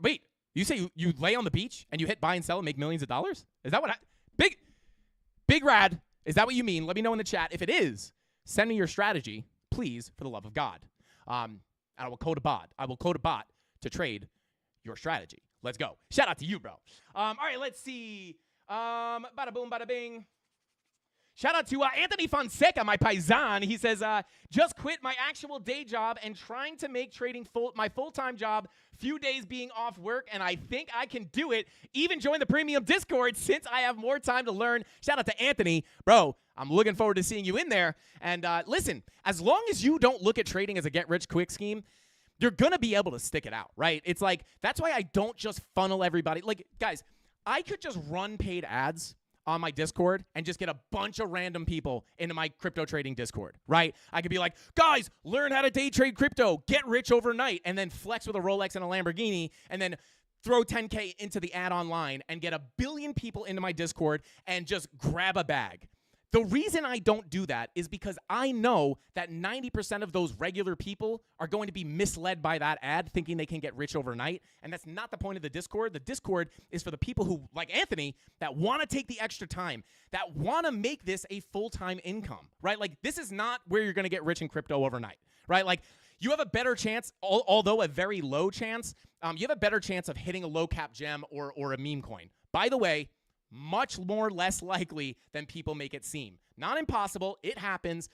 Wait, you say you lay on the beach and you hit buy and sell and make millions of dollars? Is that what Big Rad, is that what you mean? Let me know in the chat. If it is, send me your strategy, please, for the love of God. And I will code a bot. I will code a bot to trade your strategy. Let's go. Shout out to you, bro. All right, let's see. Bada boom, bada bing. Shout out to Anthony Fonseca, my paisan. He says, just quit my actual day job and trying to make trading my full-time job, few days being off work, and I think I can do it. Even join the premium Discord since I have more time to learn. Shout out to Anthony. Bro, I'm looking forward to seeing you in there. And listen, as long as you don't look at trading as a get-rich-quick scheme, you're going to be able to stick it out, right? It's like, that's why I don't just funnel everybody. Like, guys, I could just run paid ads on my Discord and just get a bunch of random people into my crypto trading Discord, right? I could be like, guys, learn how to day trade crypto, get rich overnight, and then flex with a Rolex and a Lamborghini, and then throw 10K into the ad online and get 1 billion people into my Discord and just grab a bag. The reason I don't do that is because I know that 90% of those regular people are going to be misled by that ad thinking they can get rich overnight, and that's not the point of the Discord. The Discord is for the people who, like Anthony, that want to take the extra time, that want to make this a full-time income, right? Like, this is not where you're going to get rich in crypto overnight, right? Like, you have a better chance, although a very low chance, you have a better chance of hitting a low-cap gem or a meme coin. By the way, much more less likely than people make it seem. Not impossible, it happens,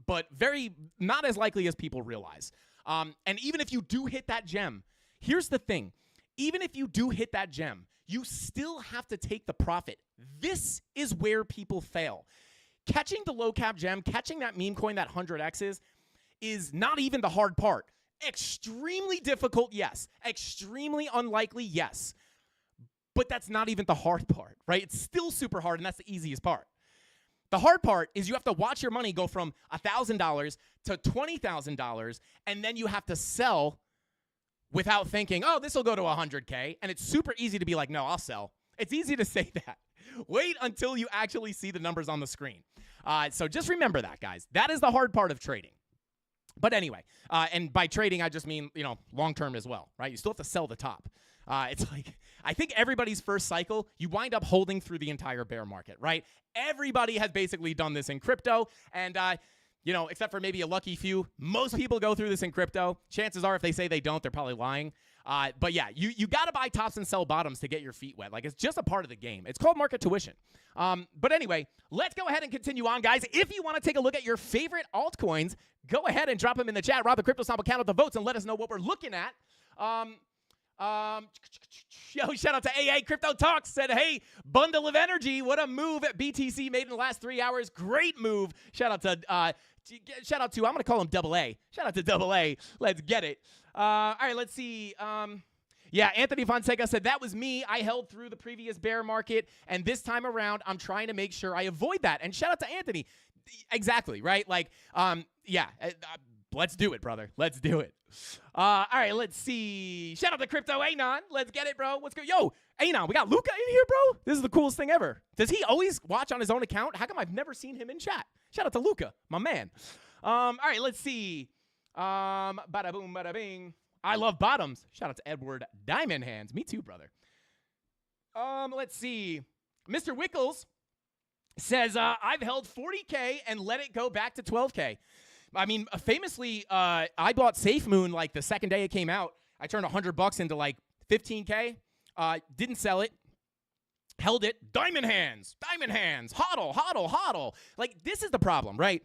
but very not as likely as people realize. And even if you do hit that gem, here's the thing. Even if you do hit that gem, you still have to take the profit. This is where people fail. Catching the low cap gem, catching that meme coin, that 100Xs, is not even the hard part. Extremely difficult, yes. Extremely unlikely, yes. But that's not even the hard part, right? It's still super hard, and that's the easiest part. The hard part is you have to watch your money go from $1,000 to $20,000, and then you have to sell without thinking, oh, this will go to 100K, and it's super easy to be like, no, I'll sell. It's easy to say that. Wait until you actually see the numbers on the screen. So just remember that, guys. That is the hard part of trading. But anyway, and by trading, I just mean, long-term as well, right? You still have to sell the top. It's like, I think everybody's first cycle, you wind up holding through the entire bear market, right? Everybody has basically done this in crypto, and, except for maybe a lucky few, most people go through this in crypto. Chances are if they say they don't, they're probably lying. But yeah, you got to buy tops and sell bottoms to get your feet wet. Like, it's just a part of the game. It's called market tuition. But anyway, let's go ahead and continue on, guys. If you want to take a look at your favorite altcoins, go ahead and drop them in the chat. Rob the Crypto Stomp will count up the votes and let us know what we're looking at. Yo, shout out to AA Crypto Talks, said, hey, bundle of energy. What a move at BTC made in the last 3 hours. Great move. Shout out to, I'm going to call him Double A. Shout out to Double A. Let's get it. All right, let's see. Yeah, Anthony Fonseca said, that was me. I held through the previous bear market, and this time around, I'm trying to make sure I avoid that. And shout out to Anthony. Exactly, right? Like, let's do it, brother. Let's do it. All right, let's see. Shout out to Crypto Anon. Let's get it, bro. Let's go. Yo, Anon, we got Luca in here, bro. This is the coolest thing ever. Does he always watch on his own account? How come I've never seen him in chat? Shout out to Luca, my man. All right, let's see. Bada boom, bada bing. I love bottoms. Shout out to Edward Diamond Hands. Me too, brother. Let's see. Mr. Wickles says, I've held 40K and let it go back to 12K. I mean, famously, I bought Safe Moon like the second day it came out. I turned $100 into like 15K. Didn't sell it. Held it. Diamond hands. Hodl. Like, this is the problem, right?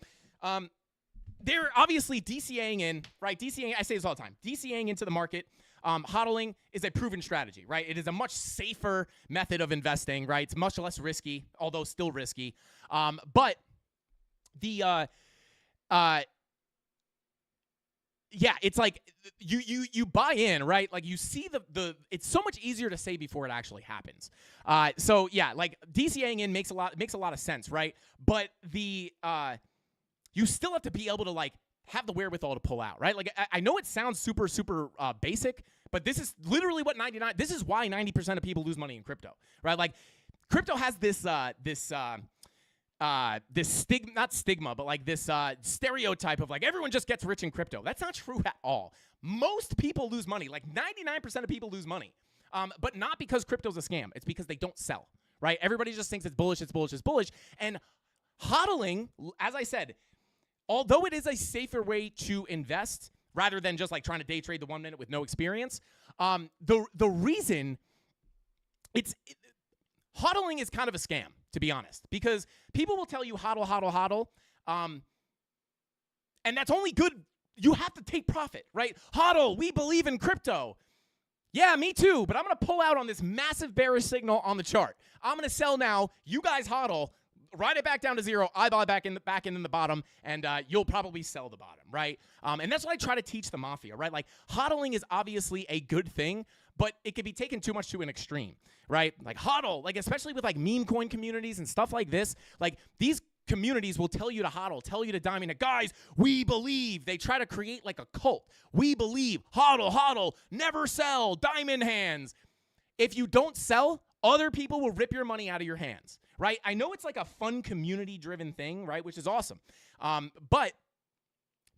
They're obviously DCAing in, right? DCAing, I say this all the time. DCAing into the market. Hodling is a proven strategy, right? It is a much safer method of investing, right? It's much less risky, although still risky. But the yeah, it's like you buy in, right? Like, you see the it's so much easier to say before it actually happens. So yeah, like, DCAing in makes a lot of sense, right? But the you still have to be able to, like, have the wherewithal to pull out, right? Like, I know it sounds super basic, but this is literally what this is why 90% of people lose money in crypto, right? Like, crypto has this not stigma, but like this stereotype of like everyone just gets rich in crypto. That's not true at all. Most people lose money. Like 99% of people lose money, but not because crypto's a scam. It's because they don't sell, right? Everybody just thinks it's bullish. And hodling, as I said, although it is a safer way to invest rather than just like trying to day trade the 1 minute with no experience, the reason hodling is kind of a scam, to be honest, because people will tell you hodl, and that's only good. You have to take profit, right? Hodl, we believe in crypto. Yeah, me too, but I'm going to pull out on this massive bearish signal on the chart. I'm going to sell now. You guys hodl, ride it back down to zero. I buy back in the bottom, and you'll probably sell the bottom, right? And that's what I try to teach the mafia, right? Like, hodling is obviously a good thing, but it could be taken too much to an extreme, right? Like hodl, like especially with like meme coin communities and stuff like this. Like these communities will tell you to hodl, tell you to diamond it. Guys, we believe. They try to create like a cult. We believe. Hodl, hodl, never sell, diamond hands. If you don't sell, other people will rip your money out of your hands, right? I know it's like a fun community-driven thing, right, which is awesome. But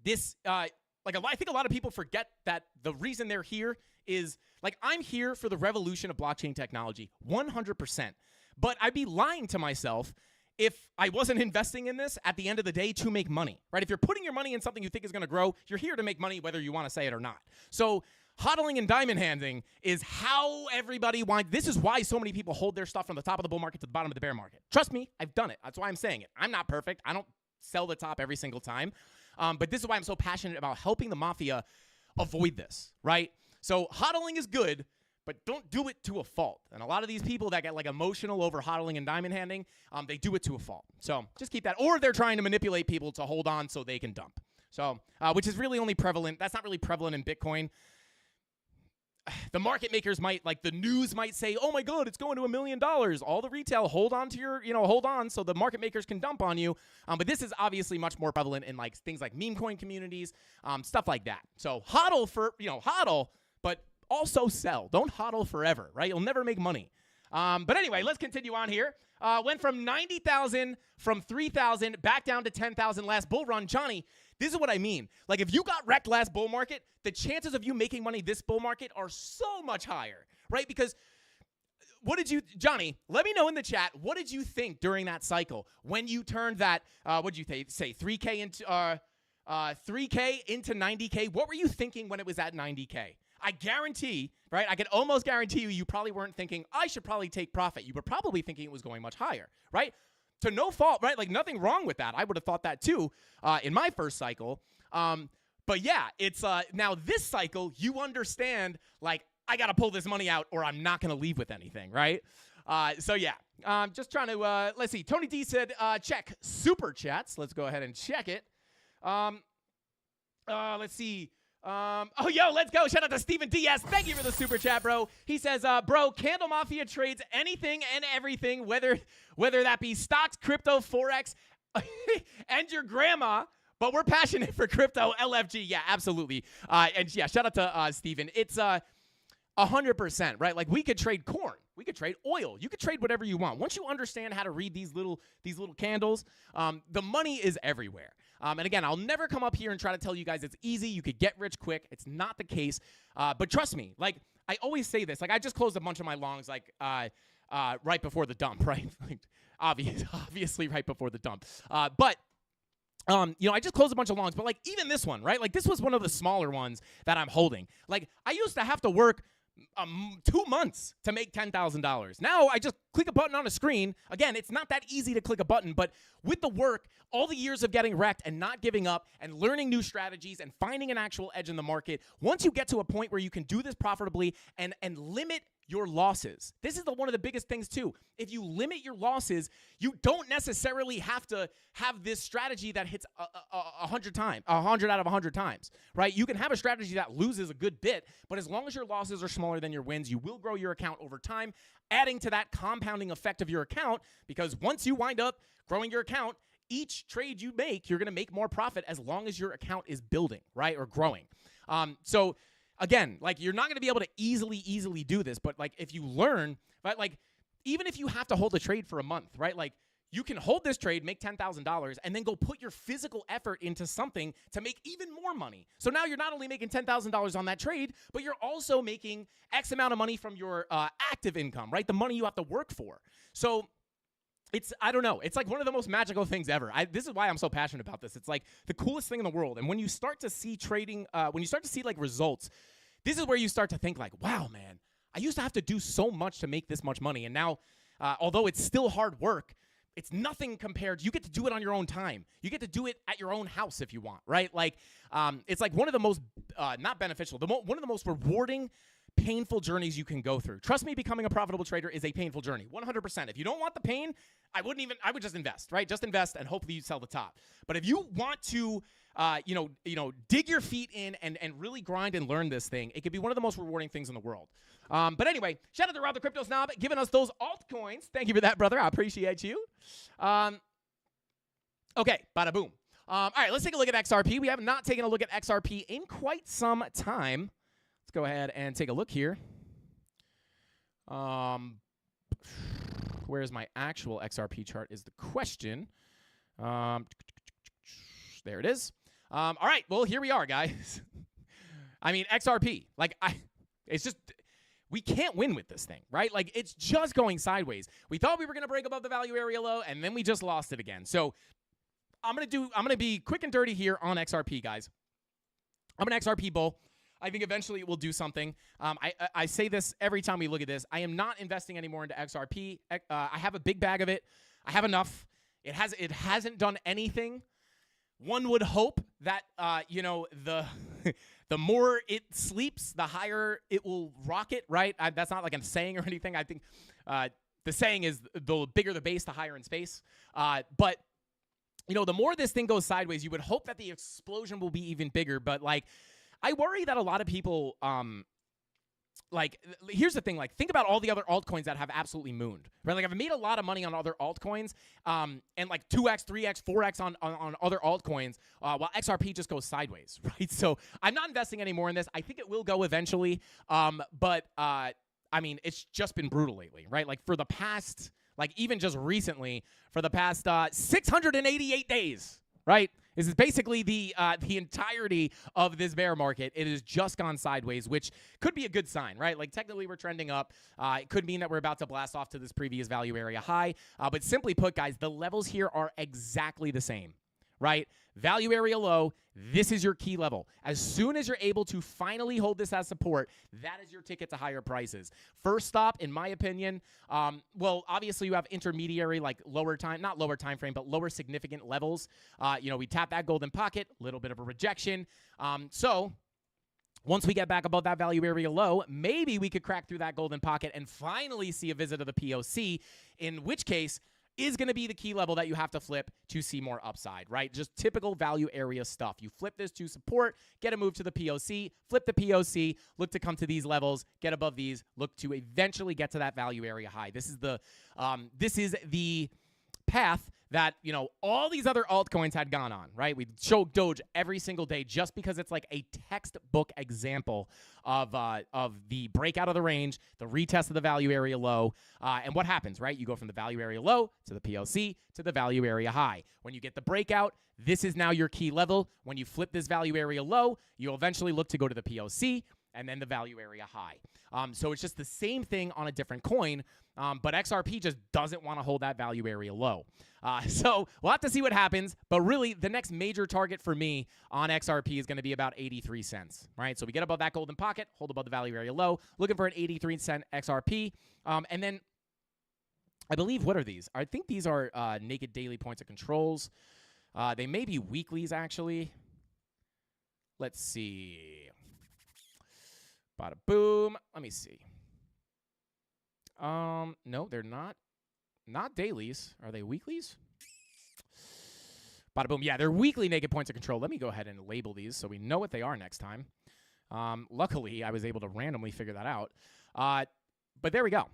this, I think a lot of people forget that the reason they're here is, like, I'm here for the revolution of blockchain technology, 100%. But I'd be lying to myself if I wasn't investing in this at the end of the day to make money, right? If you're putting your money in something you think is going to grow, you're here to make money whether you want to say it or not. So hodling and diamond handing is how everybody wants. This is why so many people hold their stuff from the top of the bull market to the bottom of the bear market. Trust me, I've done it. That's why I'm saying it. I'm not perfect. I don't sell the top every single time. But this is why I'm so passionate about helping the mafia avoid this, right? So hodling is good, but don't do it to a fault. And a lot of these people that get like emotional over hodling and diamond handing, they do it to a fault. So just keep that. Or they're trying to manipulate people to hold on so they can dump. So, which is really only prevalent. That's not really prevalent in Bitcoin. The market makers might, like the news might say, oh my God, it's going to $1 million. All the retail, hold on to your, hold on so the market makers can dump on you. But this is obviously much more prevalent in like things like meme coin communities, stuff like that. So hodl for, hodl, but also sell. Don't hodl forever, right? You'll never make money. But anyway, let's continue on here. Went from 90,000, from 3,000, back down to 10,000 last bull run. Johnny, this is what I mean. Like if you got wrecked last bull market, the chances of you making money this bull market are so much higher, right? Because Johnny, let me know in the chat, what did you think during that cycle when you turned that, what did you say, 3K into 90K? What were you thinking when it was at 90K? I guarantee, right? I can almost guarantee you probably weren't thinking, I should probably take profit. You were probably thinking it was going much higher, right? To no fault, right? Like nothing wrong with that. I would have thought that too in my first cycle. But yeah, it's now this cycle, you understand, like, I got to pull this money out or I'm not going to leave with anything, right? So yeah, just trying to, let's see. Tony D said, check super chats. Let's go ahead and check it. Let's see. Let's go. Shout out to Steven DS. Thank you for the super chat, bro. He says, bro, CandleMafia trades anything and everything, whether that be stocks, crypto, Forex, and your grandma. But we're passionate for crypto, LFG. Yeah, absolutely. And yeah, shout out to Steven. It's 100%, right? Like we could trade corn. We could trade oil. You could trade whatever you want. Once you understand how to read these little candles, the money is everywhere. And again, I'll never come up here and try to tell you guys it's easy. You could get rich quick. It's not the case. But trust me, like I always say this. Like I just closed a bunch of my longs like right before the dump, right? Like obviously right before the dump. But I just closed a bunch of longs. But like even this one, right? Like this was one of the smaller ones that I'm holding. Like I used to have to work 2 months to make $10,000. Now I just click a button on a screen. Again, it's not that easy to click a button, but with the work, all the years of getting wrecked and not giving up and learning new strategies and finding an actual edge in the market, once you get to a point where you can do this profitably and limit your losses. This is one of the biggest things too. If you limit your losses, you don't necessarily have to have this strategy that hits 100 out of 100 times, right? You can have a strategy that loses a good bit, but as long as your losses are smaller than your wins, you will grow your account over time, adding to that compounding effect of your account, because once you wind up growing your account, each trade you make, you're going to make more profit as long as your account is building, right, or growing. So again, like you're not going to be able to easily do this, but like if you learn, right, like even if you have to hold a trade for a month, right, like you can hold this trade, make $10,000, and then go put your physical effort into something to make even more money. So now you're not only making $10,000 on that trade, but you're also making X amount of money from your active income, right, the money you have to work for. So I don't know. It's like one of the most magical things ever. This is why I'm so passionate about this. It's like the coolest thing in the world. And when you start to see trading, when you start to see like results, this is where you start to think like, wow, man, I used to have to do so much to make this much money. And now, although it's still hard work, it's nothing compared. You get to do it on your own time. You get to do it at your own house if you want, right? Like, it's like one of the most, not beneficial, one of the most rewarding, painful journeys you can go through. Trust me, becoming a profitable trader is a painful journey, 100%. If you don't want the pain, I would just invest, right? Just invest and hopefully you sell the top. But if you want to, dig your feet in and really grind and learn this thing, it could be one of the most rewarding things in the world. But anyway, shout out to Rob the Crypto Snob giving us those altcoins. Thank you for that, brother. I appreciate you. Okay, bada boom. All right, let's take a look at XRP. We have not taken a look at XRP in quite some time. Let's go ahead and take a look here. Where's my actual XRP chart is the question. There it is. All right, well, here we are, guys. I mean, XRP, it's just, we can't win with this thing, right? Like, it's just going sideways. We thought we were going to break above the value area low, and then we just lost it again. So I'm going to be quick and dirty here on XRP, guys. I'm an XRP bull. I think eventually it will do something. I say this every time we look at this. I am not investing anymore into XRP. I have a big bag of it. I have enough. It hasn't done anything. One would hope that the more it sleeps, the higher it will rocket. Right? That's not like a saying or anything. I think the saying is the bigger the base, the higher in space. But the more this thing goes sideways, you would hope that the explosion will be even bigger. But I worry that a lot of people, here's the thing, think about all the other altcoins that have absolutely mooned, right? Like, I've made a lot of money on other altcoins, and 2x, 3x, 4x on other altcoins, while XRP just goes sideways, right? So I'm not investing anymore in this. I think it will go eventually, but it's just been brutal lately, right? Like, for the past, even just recently, for the past 688 days, right? This is basically the entirety of this bear market. It has just gone sideways, which could be a good sign, right? Like, technically, we're trending up. It could mean that we're about to blast off to this previous value area high. But simply put, guys, the levels here are exactly the same, right? Value area low, this is your key level. As soon as you're able to finally hold this as support, that is your ticket to higher prices. First stop, in my opinion, obviously you have intermediary, not lower time frame, but lower significant levels. We tap that golden pocket, little bit of a rejection. So once we get back above that value area low, maybe we could crack through that golden pocket and finally see a visit of the POC, in which case is going to be the key level that you have to flip to see more upside, right? Just typical value area stuff. You flip this to support, get a move to the POC, flip the POC, look to come to these levels, get above these, look to eventually get to that value area high. This is the path that, all these other altcoins had gone on, right? We show Doge every single day just because it's like a textbook example of the breakout of the range, the retest of the value area low, and what happens, right? You go from the value area low to the POC to the value area high. When you get the breakout, this is now your key level. When you flip this value area low, you'll eventually look to go to the POC and then the value area high. So it's just the same thing on a different coin, but XRP just doesn't want to hold that value area low. So we'll have to see what happens, but really the next major target for me on XRP is going to be about 83 cents, right? So we get above that golden pocket, hold above the value area low, looking for an 83-cent XRP, and then I believe, what are these? I think these are naked daily points of controls. They may be weeklies, actually. Let's see. Bada boom. Let me see. No, they're not. Not dailies. Are they weeklies? Bada boom. Yeah, they're weekly naked points of control. Let me go ahead and label these so we know what they are next time. Luckily, I was able to randomly figure that out. But there we go.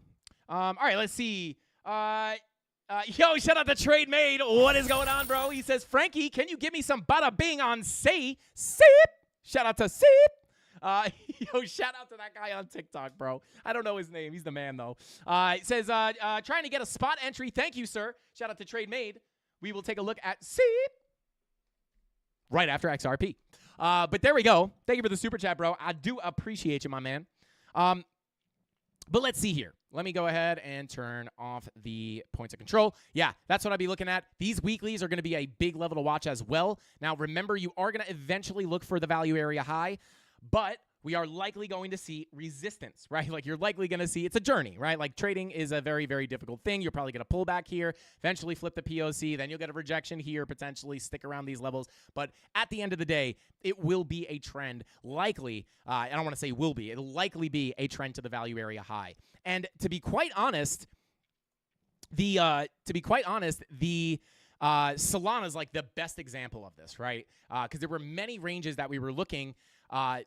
All right, let's see. Yo, shout out to Trade Made. What is going on, bro? He says, Frankie, can you give me some bada bing on Say? Sip. Shout out to Sip. Yo, shout out to that guy on TikTok, bro. I don't know his name. He's the man, though. It says, trying to get a spot entry. Thank you, sir. Shout out to Trade Made. We will take a look at Seep right after XRP. But there we go. Thank you for the super chat, bro. I do appreciate you, my man. But let's see here. Let me go ahead and turn off the points of control. Yeah, that's what I'd be looking at. These weeklies are going to be a big level to watch as well. Now, remember, you are going to eventually look for the value area high, but we are likely going to see resistance, right? Like, you're likely going to see, it's a journey, right? Like, trading is a very, very difficult thing. You're probably going to pull back here, eventually flip the POC, then you'll get a rejection here, potentially stick around these levels. But at the end of the day, it will be a trend, likely, I don't want to say will be, it'll likely be a trend to the value area high. And to be quite honest, Solana is like the best example of this, right? Because there were many ranges that we were looking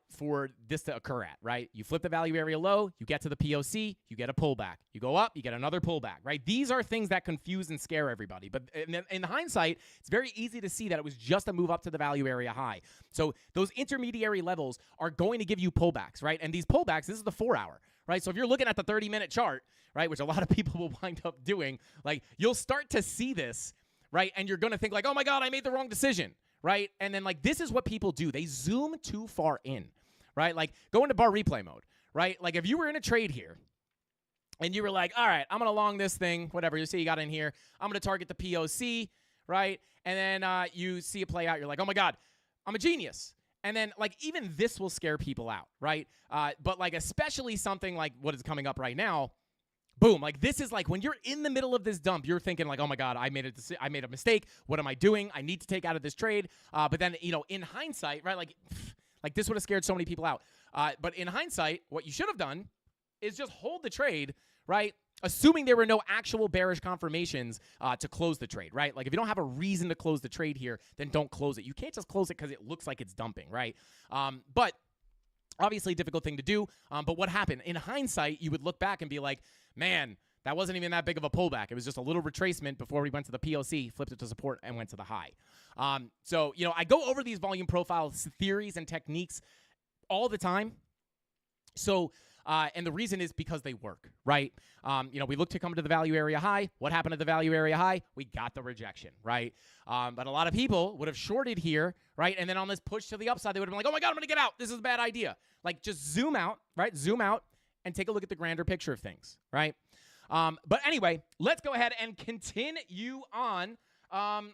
for this to occur at, right? You flip the value area low, you get to the POC, you get a pullback. You go up, you get another pullback, right? These are things that confuse and scare everybody. But in hindsight, it's very easy to see that it was just a move up to the value area high. So those intermediary levels are going to give you pullbacks, right? And these pullbacks, this is the 4-hour, right? So if you're looking at the 30-minute chart, right, which a lot of people will wind up doing, like you'll start to see this, right? And you're going to think like, oh my God, I made the wrong decision. Right? And then, like, this is what people do. They zoom too far in, right? Like, go into bar replay mode, right? Like, if you were in a trade here and you were like, all right, I'm going to long this thing, whatever. You see you got in here. I'm going to target the POC, right? And then you see it play out. You're like, oh, my God, I'm a genius. And then, like, even this will scare people out, right? But, like, especially something like what is coming up right now, boom, like this is like when you're in the middle of this dump, you're thinking like, oh my God, I made a mistake. What am I doing? I need to take out of this trade. But then, you know, in hindsight, right, like this would have scared so many people out. But in hindsight, what you should have done is just hold the trade, right? Assuming there were no actual bearish confirmations to close the trade, right? Like if you don't have a reason to close the trade here, then don't close it. You can't just close it because it looks like it's dumping, right? But obviously, difficult thing to do. But what happened? In hindsight, you would look back and be like, man, that wasn't even that big of a pullback. It was just a little retracement before we went to the POC, flipped it to support, and went to the high. So, you know, I go over these volume profile theories and techniques all the time. So, and the reason is because they work, right? You know, we look to come to the value area high. What happened at the value area high? We got the rejection, right? But a lot of people would have shorted here, right? And then on this push to the upside, they would have been like, oh my God, I'm going to get out. This is a bad idea. Like just zoom out, right? Zoom out and take a look at the grander picture of things, right? But anyway, let's go ahead and continue on. Bada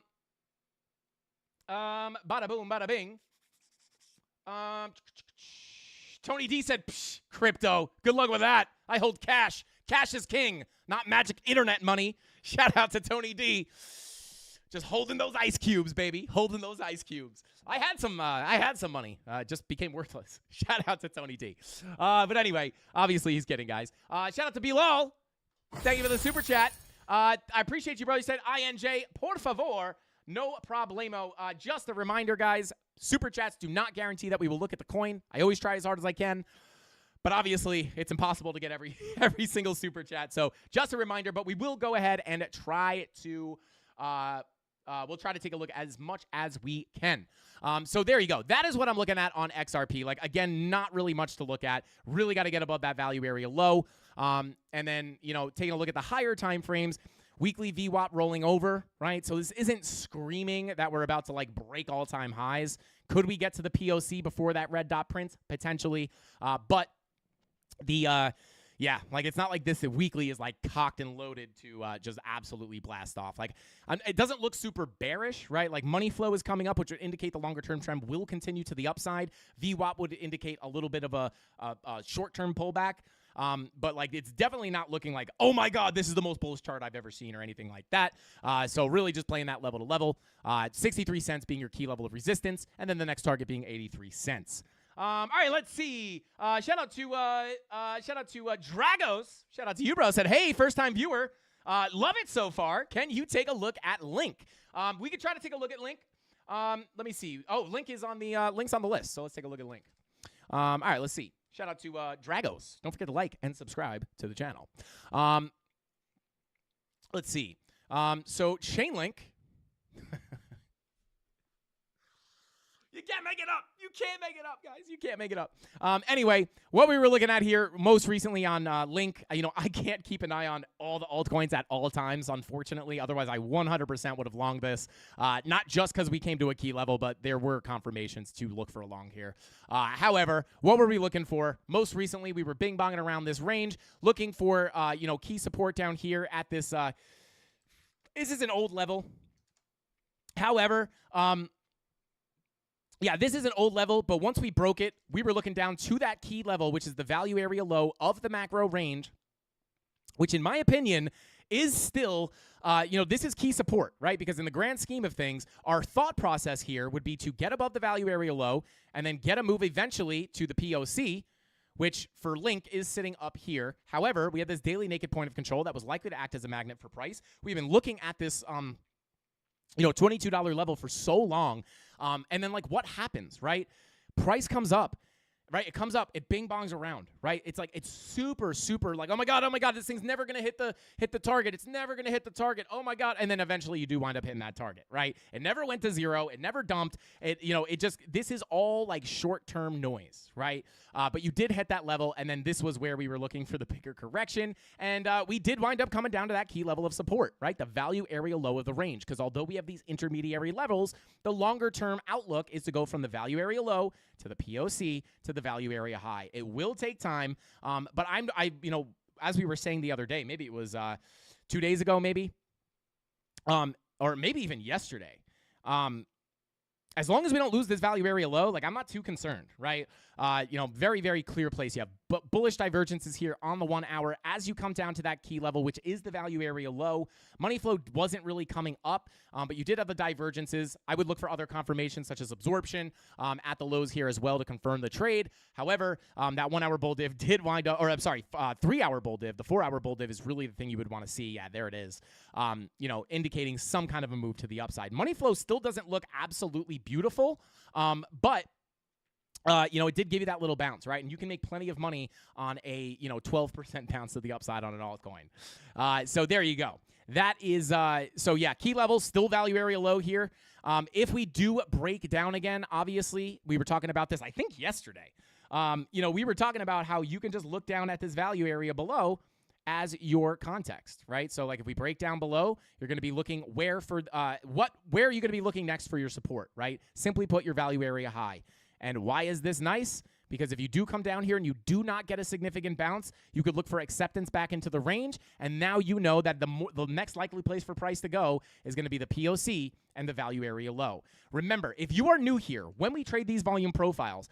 boom, bada bing. Tony D said, crypto. Good luck with that. I hold cash. Cash is king, not magic internet money. Shout out to Tony D. Just holding those ice cubes, baby. Holding those ice cubes. I had some money. Just became worthless. Shout out to Tony D. But anyway, obviously he's kidding, guys. Shout out to Bilal. Thank you for the super chat. I appreciate you, bro. You said INJ, por favor. No problemo. Just a reminder, guys, super chats do not guarantee that we will look at the coin. I always try as hard as I can, but obviously it's impossible to get every single super chat. So just a reminder, but we will go ahead and try to we'll try to take a look as much as we can. So there you go. That is what I'm looking at on XRP. Like, again, not really much to look at. Really got to get above that value area low. And then, you know, taking a look at the higher time frames, weekly VWAP rolling over, right? So this isn't screaming that we're about to, like, break all-time highs. Could we get to the POC before that red dot prints? Potentially. But the... yeah, like it's not like this weekly is like cocked and loaded to just absolutely blast off. Like it doesn't look super bearish, right? Like money flow is coming up, which would indicate the longer term trend will continue to the upside. VWAP would indicate a little bit of a short-term pullback. But like it's definitely not looking like, oh my God, this is the most bullish chart I've ever seen or anything like that. So really just playing that level to level. 63 cents being your key level of resistance, and then the next target being 83 cents. All right, let's see. Shout out to Dragos. Shout out to you, bro. Said, hey, first time viewer. Love it so far. Can you take a look at Link? We could try to take a look at Link. Let me see. Oh, Link is on the link's on the list. So let's take a look at Link. All right, let's see. Shout out to Dragos. Don't forget to like and subscribe to the channel. Let's see. So Chainlink. You can't make it up. You can't make it up, guys. You can't make it up. Anyway, what we were looking at here most recently on Link, you know, I can't keep an eye on all the altcoins at all times, unfortunately. Otherwise, I 100% would have longed this. Not just because we came to a key level, but there were confirmations to look for a long here. However, what were we looking for? Most recently, we were bing-bonging around this range, looking for, you know, key support down here at this. This is an old level. However, yeah, this is an old level, but once we broke it, we were looking down to that key level, which is the value area low of the macro range, which in my opinion is still, you know, this is key support, right? Because in the grand scheme of things, our thought process here would be to get above the value area low and then get a move eventually to the POC, which for Link is sitting up here. However, we have this daily naked point of control that was likely to act as a magnet for price. We've been looking at this, you know, $22 level for so long. And then, like, what happens, right? price comes up. Right, it comes up, it bing bongs around, right? It's like it's super, super like, oh my god, this thing's never gonna hit the target. It's never gonna hit the target. Oh my god, and then eventually you do wind up hitting that target, right? It never went to zero. It never dumped. This is all like short-term noise, right? But you did hit that level, and then this was where we were looking for the bigger correction, and we did wind up coming down to that key level of support, right? The value area low of the range, because although we have these intermediary levels, the longer-term outlook is to go from the value area low to the POC to the value area high. It will take time, but as we were saying the other day, maybe it was 2 days ago, maybe, or maybe even yesterday. As long as we don't lose this value area low, like I'm not too concerned, right? Very, very clear place. You have bullish divergences here on the 1 hour as you come down to that key level, which is the value area low. Money flow wasn't really coming up, but you did have the divergences. I would look for other confirmations such as absorption at the lows here as well to confirm the trade. However, that 1 hour bull div did wind up, 3 hour bull div. The 4 hour bull div is really the thing you would want to see. Yeah, there it is. Indicating some kind of a move to the upside. Money flow still doesn't look absolutely beautiful, but it did give you that little bounce, right? And you can make plenty of money on a 12% bounce to the upside on an altcoin. So there you go. That is key levels still value area low here. If we do break down again, obviously we were talking about this I think yesterday. We were talking about how you can just look down at this value area below as your context, right? So like if we break down below, you're going to be looking where are you going to be looking next for your support, right? Simply put, your value area high. And why is this nice? Because if you do come down here and you do not get a significant bounce, you could look for acceptance back into the range, and now you know that the next likely place for price to go is going to be the POC and the value area low. Remember, if you are new here, when we trade these volume profiles,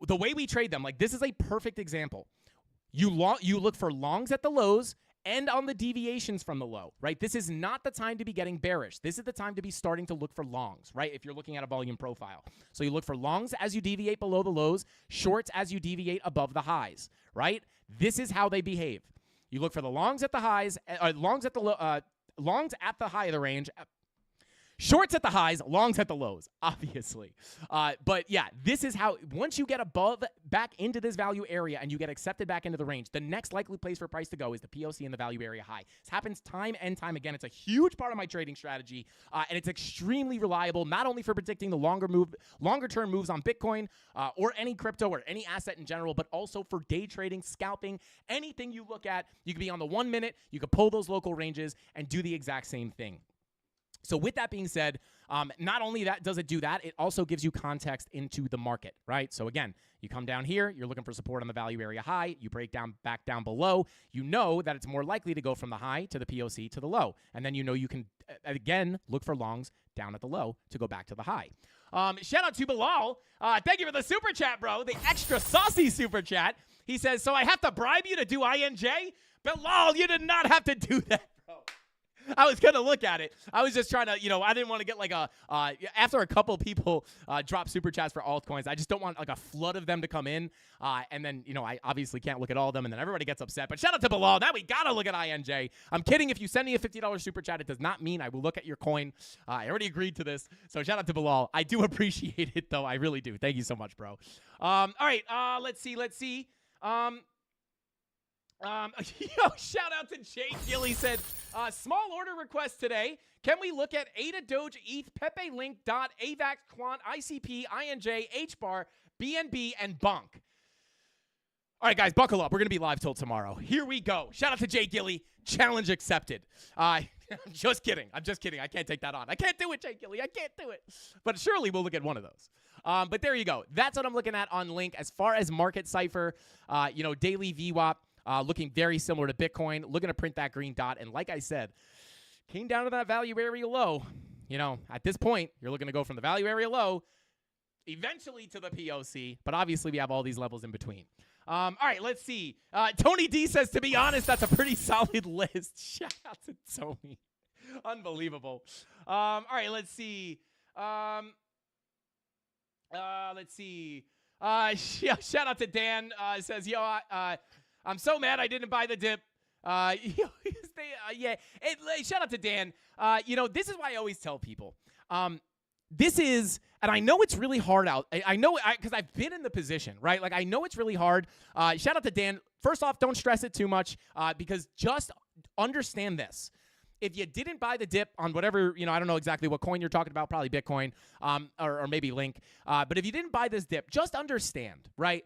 the way we trade them, like this is a perfect example. You look for longs at the lows and on the deviations from the low, right? This is not the time to be getting bearish. This is the time to be starting to look for longs, right? If you're looking at a volume profile. So you look for longs as you deviate below the lows, shorts as you deviate above the highs, right? This is how they behave. You look for the longs at the highs, longs at the high of the range, shorts at the highs, longs at the lows, obviously. But yeah, this is how, once you get back into this value area and you get accepted back into the range, the next likely place for price to go is the POC and the value area high. This happens time and time again. It's a huge part of my trading strategy, and it's extremely reliable, not only for predicting the longer-term moves on Bitcoin or any crypto or any asset in general, but also for day trading, scalping, anything you look at. You could be on the 1 minute, you could pull those local ranges and do the exact same thing. So with that being said, not only does it do that, it also gives you context into the market, right? So again, you come down here, you're looking for support on the value area high, you break down back down below, you know that it's more likely to go from the high to the POC to the low. And then you know you can, again, look for longs down at the low to go back to the high. Shout out to Bilal. Thank you for the super chat, bro. The extra saucy super chat. He says, so I have to bribe you to do INJ? Bilal, you did not have to do that, bro. I was going to look at it. I was just trying to, I didn't want to get like after a couple people drop super chats for altcoins, I just don't want like a flood of them to come in. And then, I obviously can't look at all of them and then everybody gets upset. But shout out to Bilal. Now we got to look at INJ. I'm kidding. If you send me a $50 super chat, it does not mean I will look at your coin. I already agreed to this. So shout out to Bilal. I do appreciate it though. I really do. Thank you so much, bro. All right. Let's see. Shout out to Jake Gill. He said, small order request today. Can we look at ADA, Doge, ETH, Pepe, Link, DOT, AVAX, Quant, ICP, INJ, HBAR, BNB, and Bonk? All right, guys, buckle up. We're going to be live till tomorrow. Here we go. Shout out to Jay Gilly. Challenge accepted. I'm just kidding. I can't take that on. I can't do it, Jay Gilly. I can't do it. But surely we'll look at one of those. But there you go. That's what I'm looking at on Link. As far as market cipher, daily VWAP, looking very similar to Bitcoin. Looking to print that green dot. And like I said, came down to that value area low. At this point, you're looking to go from the value area low eventually to the POC. But obviously, we have all these levels in between. All right, let's see. Tony D says, to be honest, that's a pretty solid list. Shout out to Tony. Unbelievable. All right, let's see. Shout out to Dan. Says, I'm so mad I didn't buy the dip. Shout out to Dan. This is why I always tell people. this is, and I know it's really hard out. I know because I've been in the position, right? Like, I know it's really hard. Shout out to Dan. First off, don't stress it too much because just understand this. If you didn't buy the dip on whatever, I don't know exactly what coin you're talking about, probably Bitcoin or maybe Link. But if you didn't buy this dip, just understand, right?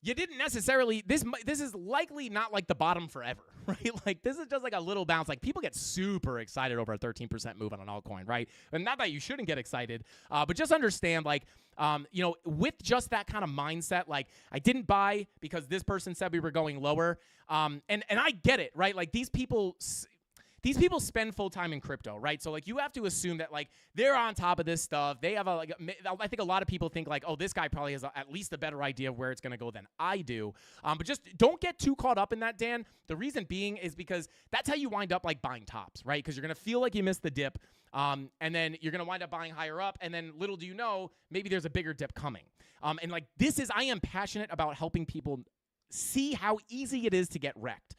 You didn't necessarily, this is likely not like the bottom forever, right? Like, this is just like a little bounce. Like, people get super excited over a 13% move on an altcoin, right? And not that you shouldn't get excited, but just understand, like, with just that kind of mindset, like, I didn't buy because this person said we were going lower. And I get it, right? Like, these people spend full time in crypto, right? So, like, you have to assume that, like, they're on top of this stuff. They have I think a lot of people think, like, oh, this guy probably has at least a better idea of where it's going to go than I do. But just don't get too caught up in that, Dan. The reason being is because that's how you wind up, like, buying tops, right? Because you're going to feel like you missed the dip, and then you're going to wind up buying higher up, and then little do you know, maybe there's a bigger dip coming. And, like, I am passionate about helping people see how easy it is to get wrecked.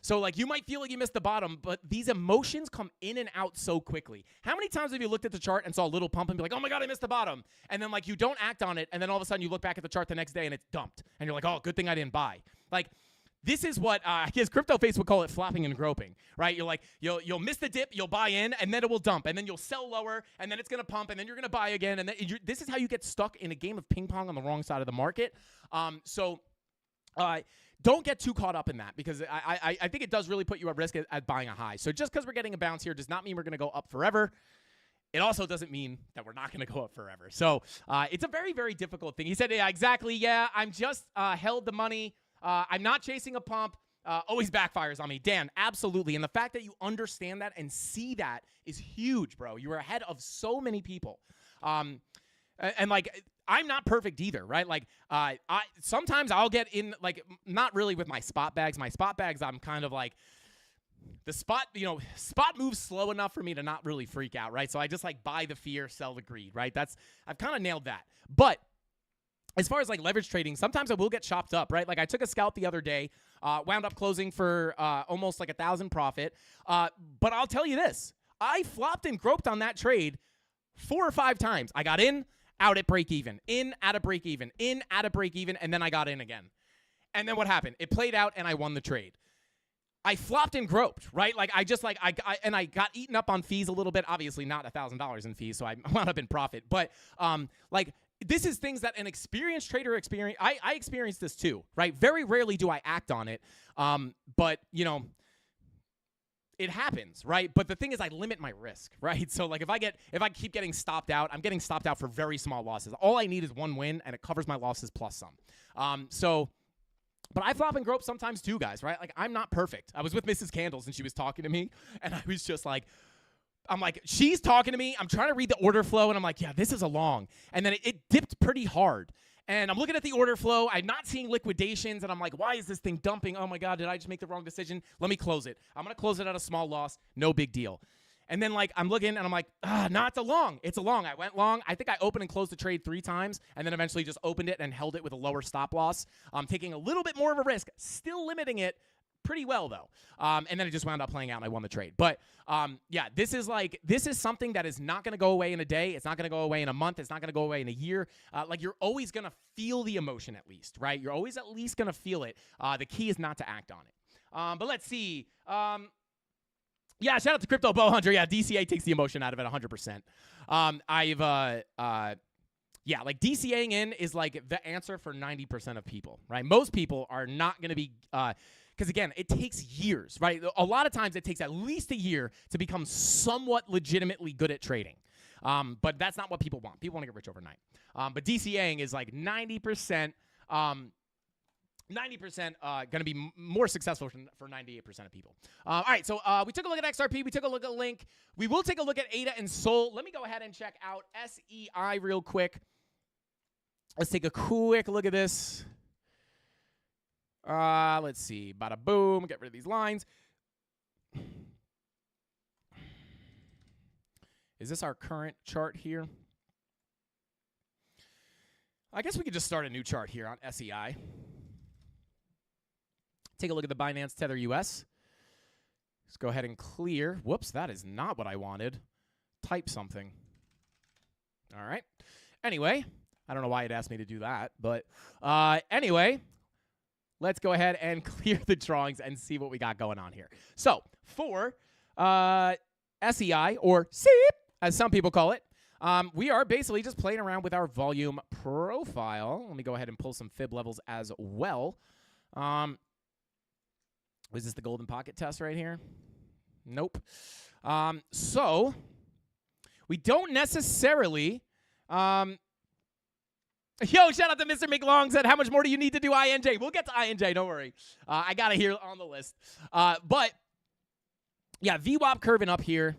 So, like, you might feel like you missed the bottom, but these emotions come in and out so quickly. How many times have you looked at the chart and saw a little pump and be like, oh my God, I missed the bottom? And then, like, you don't act on it, and then all of a sudden you look back at the chart the next day and it's dumped. And you're like, oh, good thing I didn't buy. Like, this is what I guess Crypto Face would call it flopping and groping, right? You're like, you'll miss the dip, you'll buy in, and then it will dump, and then you'll sell lower, and then it's going to pump, and then you're going to buy again. And then this is how you get stuck in a game of ping pong on the wrong side of the market. Don't get too caught up in that because I think it does really put you at risk at buying a high. So just because we're getting a bounce here does not mean we're going to go up forever. It also doesn't mean that we're not going to go up forever. So it's a very, very difficult thing. He said, yeah, exactly. Yeah, I'm just held the money. I'm not chasing a pump. Always backfires on me. Dan, absolutely. And the fact that you understand that and see that is huge, bro. You are ahead of so many people. And like, I'm not perfect either, right? Like, sometimes I'll get in, like, not really with my spot bags. My spot bags, I'm kind of like, the spot moves slow enough for me to not really freak out, right? So I just, like, buy the fear, sell the greed, right? I've kind of nailed that. But as far as, like, leverage trading, sometimes I will get chopped up, right? Like, I took a scalp the other day, wound up closing for almost like 1,000 profit. But I'll tell you this, I flopped and groped on that trade 4 or 5 times. I got in, out at break even, in, out of break even, in, out of break even, and then I got in again. And then what happened? It played out and I won the trade. I flopped and groped, right? Like, I got eaten up on fees a little bit. Obviously not $1,000 in fees, so I wound up in profit. But like, this is things that an experienced trader experience. I experienced this too, right? Very rarely do I act on it. But it happens, right? But the thing is, I limit my risk, right? So, like, if I keep getting stopped out, I'm getting stopped out for very small losses. All I need is one win, and it covers my losses plus some. But I flop and grope sometimes too, guys, right? Like, I'm not perfect. I was with Mrs. Candles, and she was talking to me, and I was just like, she's talking to me. I'm trying to read the order flow, and I'm like, yeah, this is a long. And then it dipped pretty hard. And I'm looking at the order flow. I'm not seeing liquidations. And I'm like, why is this thing dumping? Oh, my God, did I just make the wrong decision? Let me close it. I'm going to close it at a small loss. No big deal. And then, like, I'm looking, and I'm like, no, it's a long. It's a long. I went long. I think I opened and closed the trade 3 times, and then eventually just opened it and held it with a lower stop loss. Taking a little bit more of a risk, still limiting it pretty well, though. And then it just wound up playing out, and I won the trade. But, yeah, this is something that is not going to go away in a day. It's not going to go away in a month. It's not going to go away in a year. Like, you're always going to feel the emotion at least, right? You're always at least going to feel it. The key is not to act on it. But let's see. Yeah, shout out to Crypto Bow Hunter. Yeah, DCA takes the emotion out of it 100%. Yeah, like, DCAing in is, like, the answer for 90% of people, right? Most people are not going to be because, again, it takes years, right? A lot of times it takes at least a year to become somewhat legitimately good at trading. But that's not what people want. People want to get rich overnight. But DCAing is like 90%, 90% going to be more successful for 98% of people. All right, so we took a look at XRP. We took a look at Link. We will take a look at ADA and Sol. Let me go ahead and check out SEI real quick. Let's take a quick look at this. Let's see. Bada boom. Get rid of these lines. Is this our current chart here? I guess we could just start a new chart here on SEI. Take a look at the Binance Tether US. Let's go ahead and clear. Whoops, that is not what I wanted. Type something. All right. Anyway, I don't know why it asked me to do that, but anyway, let's go ahead and clear the drawings and see what we got going on here. So for SEI, or SEEP, as some people call it, we are basically just playing around with our volume profile. Let me go ahead and pull some fib levels as well. Was this the golden pocket test right here? Nope. So we don't necessarily... Yo, shout out to Mr. McLong, said, how much more do you need to do INJ? We'll get to INJ, don't worry. I got it here on the list. But, yeah, VWAP curving up here.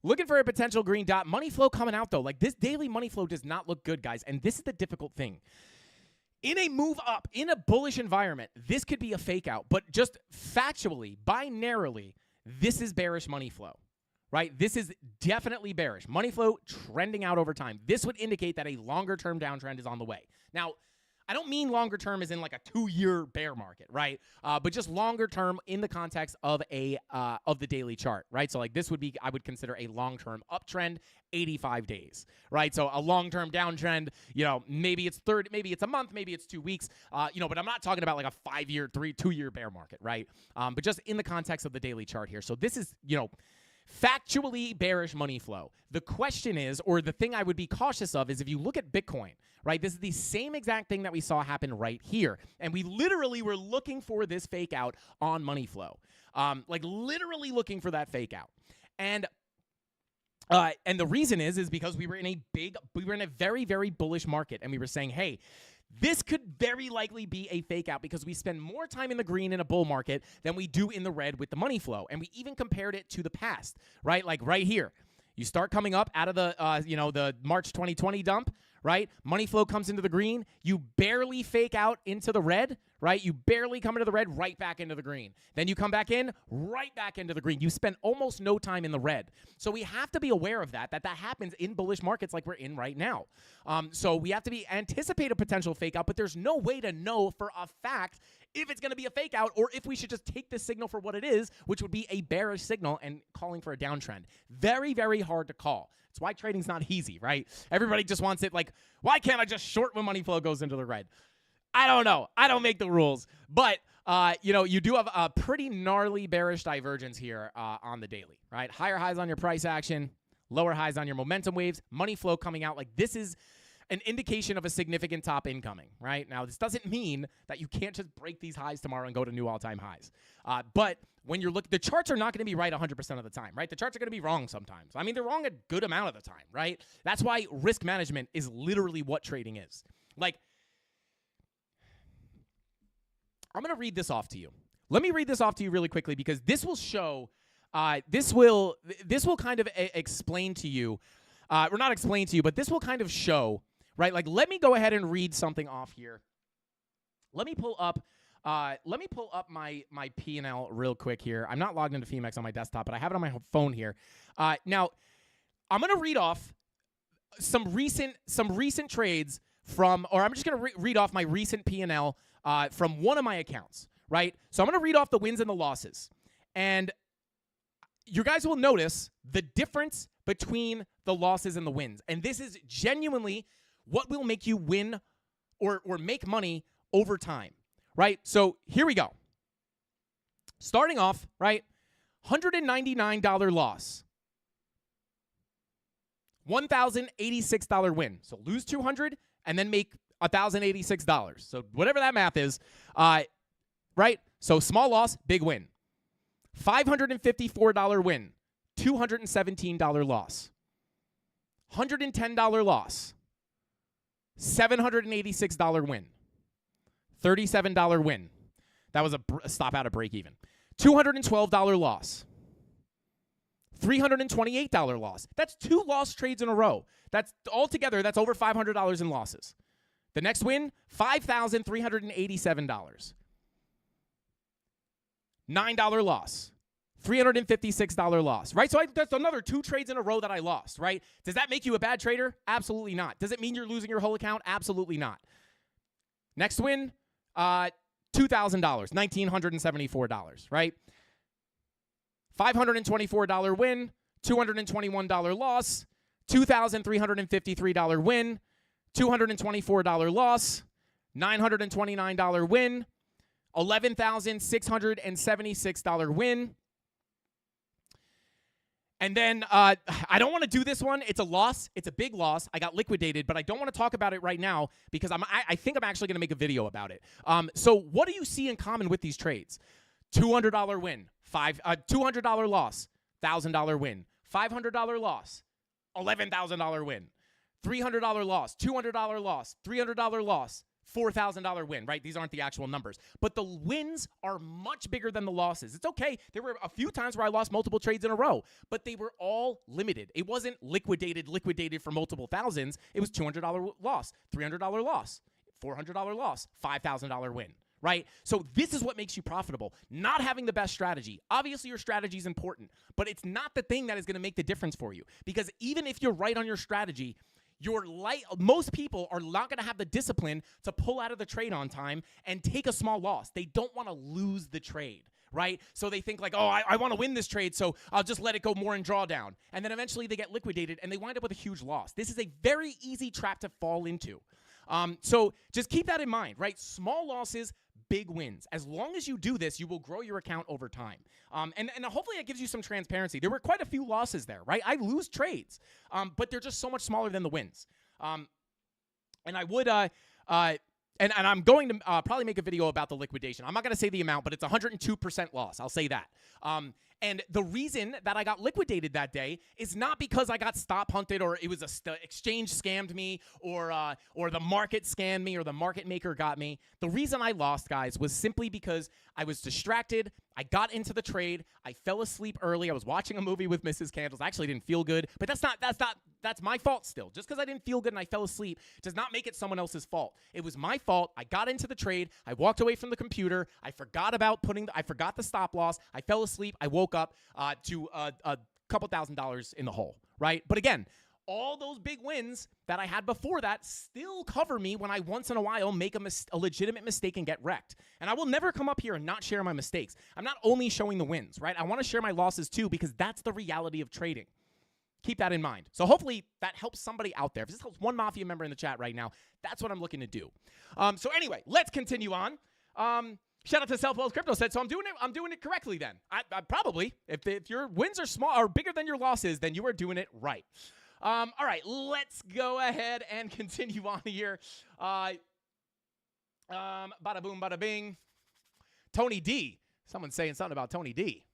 Looking for a potential green dot. Money flow coming out, though. Like, this daily money flow does not look good, guys. And this is the difficult thing. In a move up, in a bullish environment, this could be a fake out. But just factually, binarily, this is bearish money flow. Right? This is definitely bearish. Money flow trending out over time. This would indicate that a longer-term downtrend is on the way. Now, I don't mean longer term as in like a 2-year bear market, right? But just longer term in the context of a of the daily chart, right? So like this would be, I would consider a long-term uptrend, 85 days, right? So a long-term downtrend, you know, maybe it's maybe it's a month, maybe it's 2 weeks, you know, but I'm not talking about like a 5-year, 2-year bear market, right? But just in the context of the daily chart here. So this is, you know, factually bearish money flow. The question is, or the thing I would be cautious of is if you look at Bitcoin, right? This is the same exact thing that we saw happen right here. And we literally were looking for this fake out on money flow. Like literally looking for that fake out. And the reason is because we were in a very, very bullish market. And we were saying, hey, this could very likely be a fake out because we spend more time in the green in a bull market than we do in the red with the money flow. And we even compared it to the past, right? Like right here. You start coming up out of the, you know, the March 2020 dump, right? Money flow comes into the green. You barely fake out into the red, right? You barely come into the red, right back into the green. Then you come back in, right back into the green. You spend almost no time in the red. So we have to be aware of that happens in bullish markets like we're in right now. So we have to anticipate a potential fake out, but there's no way to know for a fact if it's going to be a fake out or if we should just take this signal for what it is, which would be a bearish signal and calling for a downtrend. Very, very hard to call. It's why trading's not easy, right? Everybody just wants it like, why can't I just short when money flow goes into the red? I don't know. I don't make the rules. But, you know, you do have a pretty gnarly bearish divergence here on the daily, right? Higher highs on your price action, lower highs on your momentum waves, money flow coming out. Like this is an indication of a significant top incoming, right? Now, this doesn't mean that you can't just break these highs tomorrow and go to new all-time highs. But when you're looking, the charts are not going to be right 100% of the time, right? The charts are going to be wrong sometimes. I mean, they're wrong a good amount of the time, right? That's why risk management is literally what trading is. Like, I'm going to read this off to you. Let me read this off to you really quickly because this will show, this will kind of explain to you, or not explain to you, but this will kind of show, right? Like, let me go ahead and read something off here. Let me pull up my P&L real quick here. I'm not logged into Femex on my desktop, but I have it on my phone here. Now, I'm going to read off some recent trades from, or I'm just going to read off my recent P&L from one of my accounts, right? So I'm going to read off the wins and the losses. And you guys will notice the difference between the losses and the wins. And this is genuinely what will make you win or make money over time, right? So here we go. Starting off, right, $199 loss. $1,086 win. So lose $200 and then make $1,086. So whatever that math is, right? So small loss, big win. $554 win, $217 loss. $110 loss, $786 win. $37 win. That was a stop out of break even. $212 loss. $328 loss. That's 2 loss trades in a row. That's altogether, that's over $500 in losses. The next win, $5,387. $9 loss. $356 loss, right? So that's another 2 trades in a row that I lost, right? Does that make you a bad trader? Absolutely not. Does it mean you're losing your whole account? Absolutely not. Next win, $2,000, $1,974, right? $524 win, $221 loss, $2,353 win, $224 loss, $929 win, $11,676 win. And then I don't want to do this one. It's a loss. It's a big loss. I got liquidated, but I don't want to talk about it right now because I think I'm actually going to make a video about it. So what do you see in common with these trades? $200 win, $200 loss, $1,000 win, $500 loss, $11,000 win, $300 loss, $200 loss, $300 loss, $4,000 win, right? These aren't the actual numbers. But the wins are much bigger than the losses. It's okay. There were a few times where I lost multiple trades in a row, but they were all limited. It wasn't liquidated for multiple thousands. It was $200 loss, $300 loss, $400 loss, $5,000 win, right? So this is what makes you profitable. Not having the best strategy. Obviously, your strategy is important, but it's not the thing that is going to make the difference for you. Because even if you're right on your strategy, most people are not going to have the discipline to pull out of the trade on time and take a small loss. They don't want to lose the trade, right? So they think like, oh, I want to win this trade, so I'll just let it go more in drawdown. And then eventually they get liquidated and they wind up with a huge loss. This is a very easy trap to fall into. So just keep that in mind, right? Small losses, big wins. As long as you do this, you will grow your account over time. And hopefully it gives you some transparency. There were quite a few losses there, right? I lose trades, but they're just so much smaller than the wins. And I would, and I'm going to probably make a video about the liquidation. I'm not going to say the amount, but it's 102% loss. I'll say that. And the reason that I got liquidated that day is not because I got stop hunted or it was exchange scammed me or the market scammed me or the market maker got me. The reason I lost, guys, was simply because I was distracted. I got into the trade. I fell asleep early. I was watching a movie with Mrs. Candles. I actually didn't feel good, but that's my fault still. Just because I didn't feel good and I fell asleep does not make it someone else's fault. It was my fault. I got into the trade. I walked away from the computer. I forgot the stop loss. I fell asleep. I woke up to a couple $1,000s in the hole, right? But again, all those big wins that I had before that still cover me when I once in a while make a legitimate mistake and get wrecked. And I will never come up here and not share my mistakes. I'm not only showing the wins, right? I want to share my losses too because that's the reality of trading. Keep that in mind. So hopefully that helps somebody out there. If this helps one Mafia member in the chat right now, that's what I'm looking to do. So anyway, let's continue on. Shout out to Self-Wells Crypto said, so I'm doing it correctly then. I probably, if your wins are small or bigger than your losses, then you are doing it right. All right, let's go ahead and continue on here. Bada boom, bada bing. Tony D. Someone's saying something about Tony D.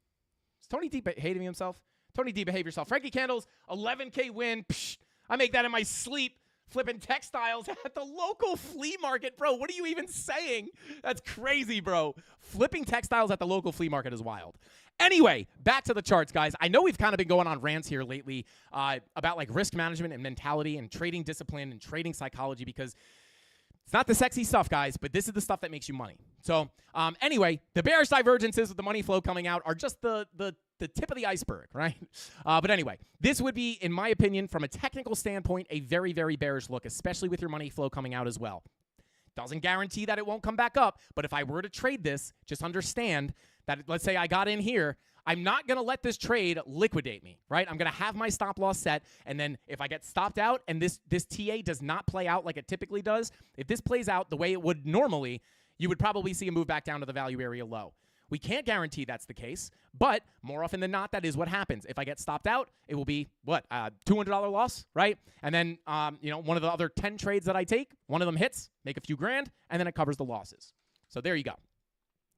Is Tony D hating himself? Tony D, behave yourself. Frankie Candles, 11K win. Psh, I make that in my sleep. Flipping textiles at the local flea market. Bro, what are you even saying? That's crazy, bro. Flipping textiles at the local flea market is wild. Anyway, back to the charts, guys. I know we've kind of been going on rants here lately about like risk management and mentality and trading discipline and trading psychology because it's not the sexy stuff, guys, but this is the stuff that makes you money. So anyway, the bearish divergences with the money flow coming out are just the tip of the iceberg, right? But anyway, this would be, in my opinion, from a technical standpoint, a very, very bearish look, especially with your money flow coming out as well. Doesn't guarantee that it won't come back up, but if I were to trade this, just understand that, let's say I got in here, I'm not going to let this trade liquidate me, right? I'm going to have my stop loss set, and then if I get stopped out and this TA does not play out like it typically does, if this plays out the way it would normally, you would probably see a move back down to the value area low. We can't guarantee that's the case, but more often than not, that is what happens. If I get stopped out, it will be, what, $200 loss, right? And then, one of the other 10 trades that I take, one of them hits, make a few grand, and then it covers the losses. So there you go.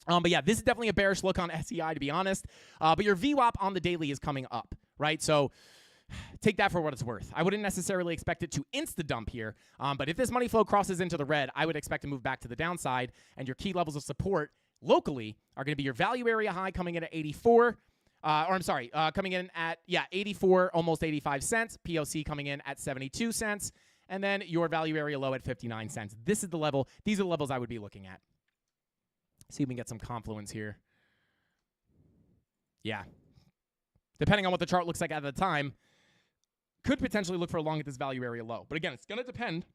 But yeah, this is definitely a bearish look on SEI, to be honest. But your VWAP on the daily is coming up, right? So take that for what it's worth. I wouldn't necessarily expect it to insta-dump here, but if this money flow crosses into the red, I would expect to move back to the downside, and your key levels of support locally are going to be your value area high coming in at 84, coming in at, 84, almost 85 cents. POC coming in at 72 cents. And then your value area low at 59 cents. This is the level. These are the levels I would be looking at. See if we can get some confluence here. Yeah. Depending on what the chart looks like at the time, could potentially look for a long at this value area low. But again, it's going to depend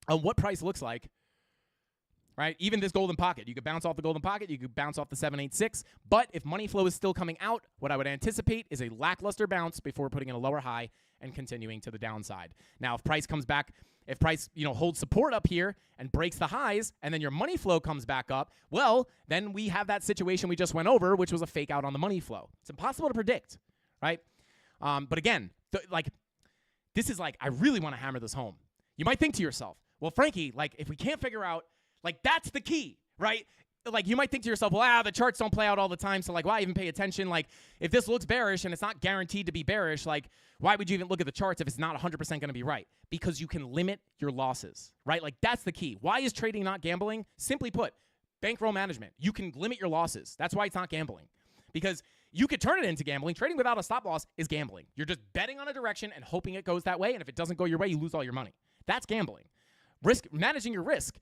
on what price looks like right? Even this golden pocket. You could bounce off the golden pocket. You could bounce off the 786. But if money flow is still coming out, what I would anticipate is a lackluster bounce before putting in a lower high and continuing to the downside. Now, if price comes back, if price, holds support up here and breaks the highs, and then your money flow comes back up, well, then we have that situation we just went over, which was a fake out on the money flow. It's impossible to predict, right? But again, this is I really want to hammer this home. You might think to yourself, well, Frankie, if we can't figure out, that's the key, right? You might think to yourself, well, the charts don't play out all the time, so why even pay attention? If this looks bearish and it's not guaranteed to be bearish, why would you even look at the charts if it's not 100% going to be right? Because you can limit your losses, right? That's the key. Why is trading not gambling? Simply put, bankroll management. You can limit your losses. That's why it's not gambling. Because you could turn it into gambling. Trading without a stop loss is gambling. You're just betting on a direction and hoping it goes that way, and if it doesn't go your way, you lose all your money. That's gambling. Managing your risk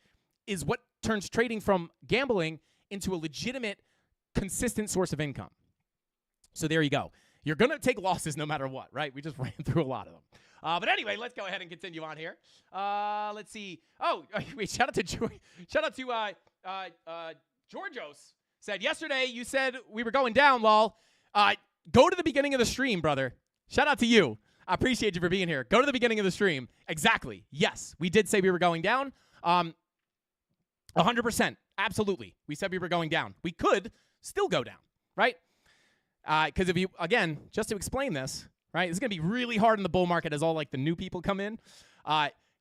is what turns trading from gambling into a legitimate, consistent source of income. So there you go. You're going to take losses no matter what, right? We just ran through a lot of them. But anyway, let's go ahead and continue on here. Let's see. Oh, wait, shout out to Georgios. Said, yesterday you said we were going down, lol. Go to the beginning of the stream, brother. Shout out to you. I appreciate you for being here. Go to the beginning of the stream. Exactly. Yes, we did say we were going down. 100%. Absolutely. We said we were going down. We could still go down, right? Because if you, again, just to explain this, right, it's going to be really hard in the bull market as all the new people come in.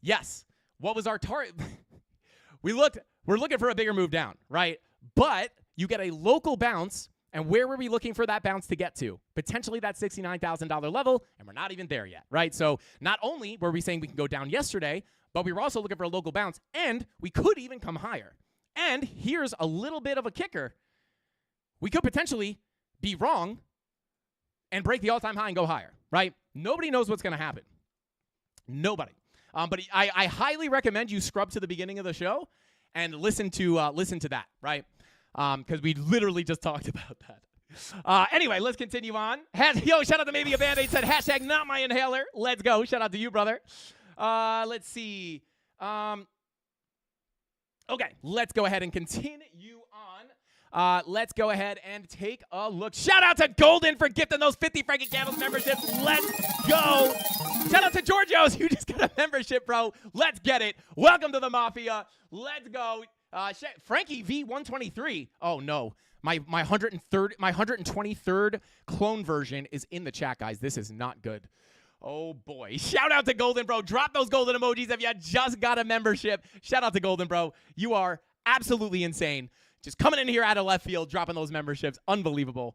Yes. What was our target? We're looking for a bigger move down, right? But you get a local bounce, and where were we looking for that bounce to get to? Potentially that $69,000 level, and we're not even there yet, right? So not only were we saying we can go down yesterday, but we were also looking for a local bounce, and we could even come higher. And here's a little bit of a kicker. We could potentially be wrong and break the all-time high and go higher, right? Nobody knows what's going to happen. Nobody. But I highly recommend you scrub to the beginning of the show and listen to that, right? Because we literally just talked about that. Anyway, let's continue on. Yo, shout out to Maybe a Band-Aid said, hashtag not my inhaler. Let's go. Shout out to you, brother. Let's see. Okay, let's go ahead and continue on. Let's go ahead and take a look. Shout out to Golden for gifting those 50 Frankie Candles memberships. Let's go. Shout out to Georgios. You just got a membership, bro. Let's get it. Welcome to the Mafia. Let's go. Frankie V123. Oh, no. My 123rd clone version is in the chat, guys. This is not good. Oh, boy. Shout out to Golden, bro. Drop those golden emojis if you just got a membership. Shout out to Golden, bro. You are absolutely insane. Just coming in here out of left field, dropping those memberships. Unbelievable.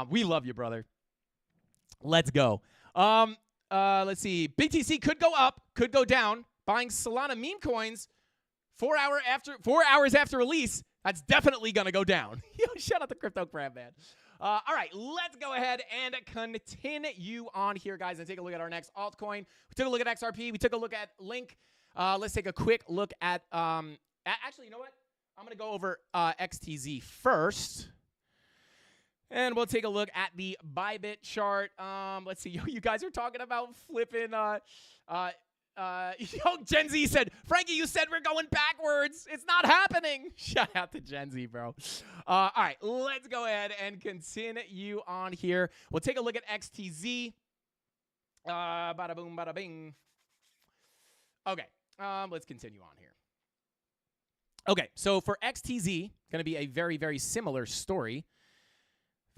We love you, brother. Let's go. Let's see. Big TC could go up, could go down. Buying Solana meme coins 4 hours after release. That's definitely going to go down. Shout out to Crypto Crab, man. All right, let's go ahead and continue on here, guys, and take a look at our next altcoin. We took a look at XRP. We took a look at Link. Let's take a quick look at actually, you know what? I'm going to go over XTZ first. And we'll take a look at the Bybit chart. Let's see. You guys are talking about flipping. Gen Z said, Frankie, you said we're going backwards. It's not happening. Shout out to Gen Z, bro. All right, let's go ahead and continue on here. We'll take a look at XTZ. Bada boom, bada bing. Okay, let's continue on here. Okay, so for XTZ, going to be a very, very similar story.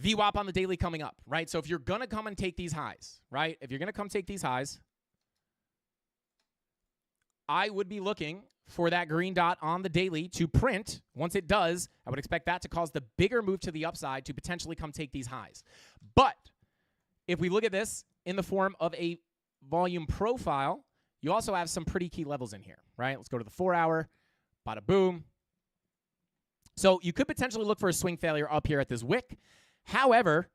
VWAP on the daily coming up, right? So if you're going to come and take these highs, right? If you're going to come take these highs, I would be looking for that green dot on the daily to print. Once it does, I would expect that to cause the bigger move to the upside to potentially come take these highs. But if we look at this in the form of a volume profile, you also have some pretty key levels in here, right? Let's go to the 4 hour. Bada boom. So you could potentially look for a swing failure up here at this wick. However,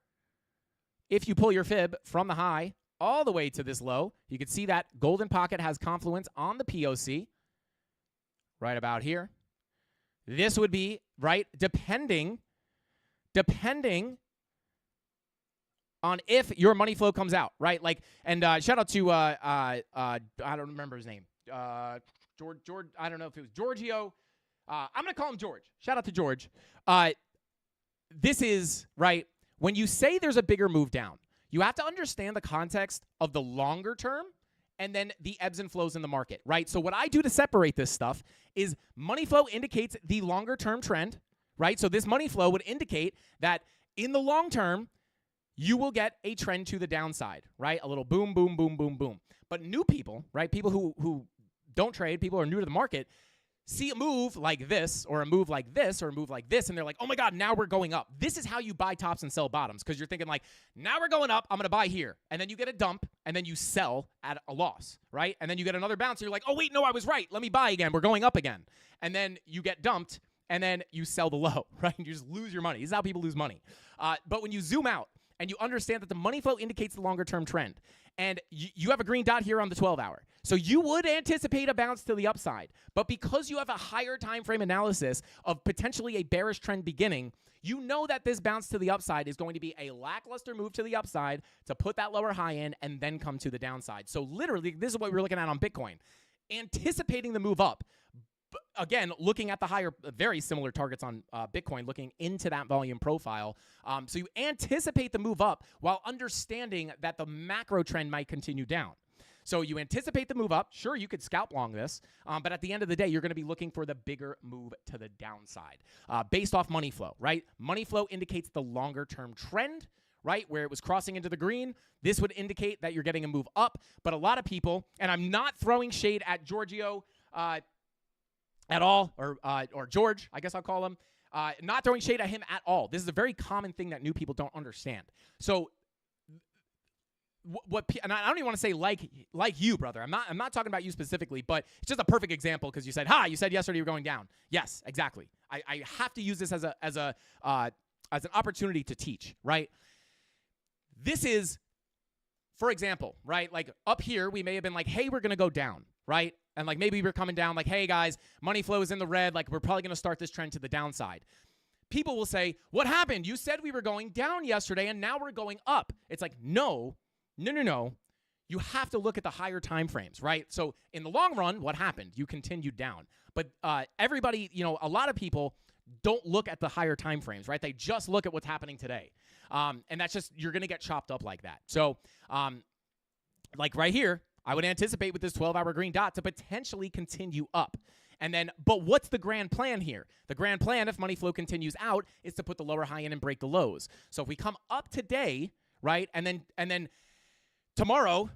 if you pull your fib from the high all the way to this low, you can see that golden pocket has confluence on the POC right about here. This would be, right, depending on if your money flow comes out, right? Like, and shout out to, I don't remember his name. George, I don't know if it was Giorgio. I'm going to call him George. Shout out to George. This is, right, when you say there's a bigger move down, you have to understand the context of the longer term and then the ebbs and flows in the market, right? So what I do to separate this stuff is money flow indicates the longer term trend, right? So this money flow would indicate that in the long term, you will get a trend to the downside, right? A little boom, boom, boom, boom, boom. But new people, right, people who don't trade, people who are new to the market, see a move like this or a move like this or a move like this, and they're like, oh my God, now we're going up. This is how you buy tops and sell bottoms, because you're thinking like, now we're going up, I'm going to buy here. And then you get a dump, and then you sell at a loss, right? And then you get another bounce, and you're like, oh wait, no, I was right. Let me buy again. We're going up again. And then you get dumped, and then you sell the low, right? You just lose your money. This is how people lose money. But when you zoom out and you understand that the money flow indicates the longer term trend, and you have a green dot here on the 12-hour. So you would anticipate a bounce to the upside. But because you have a higher time frame analysis of potentially a bearish trend beginning, you know that this bounce to the upside is going to be a lackluster move to the upside to put that lower high in and then come to the downside. So literally, this is what we're looking at on Bitcoin. Anticipating the move up. Again, looking at the higher, very similar targets on Bitcoin, looking into that volume profile. So you anticipate the move up while understanding that the macro trend might continue down. So you anticipate the move up. Sure, you could scalp long this, but at the end of the day, you're going to be looking for the bigger move to the downside based off money flow, right? Money flow indicates the longer term trend, right, where it was crossing into the green. This would indicate that you're getting a move up. But a lot of people, and I'm not throwing shade at Giorgio at all, or George, I guess I'll call him. Not throwing shade at him at all. This is a very common thing that new people don't understand. So, and I don't even want to say like you, brother. I'm not talking about you specifically, but it's just a perfect example because you said, you said yesterday you were going down. Yes, exactly. I have to use this as an opportunity to teach, right? This is, for example, right? Like up here, we may have been like, hey, we're gonna go down, right? And like maybe we're coming down like, hey guys, money flow is in the red. Like we're probably going to start this trend to the downside. People will say, what happened? You said we were going down yesterday and now we're going up. It's like, no. You have to look at the higher time frames, right? So in the long run, what happened? You continued down. But everybody, a lot of people don't look at the higher time frames, right? They just look at what's happening today. And that's just, you're going to get chopped up like that. So like right here, I would anticipate with this 12-hour green dot to potentially continue up. And then, but what's the grand plan here? The grand plan, if money flow continues out, is to put the lower high in and break the lows. So if we come up today, right, and then tomorrow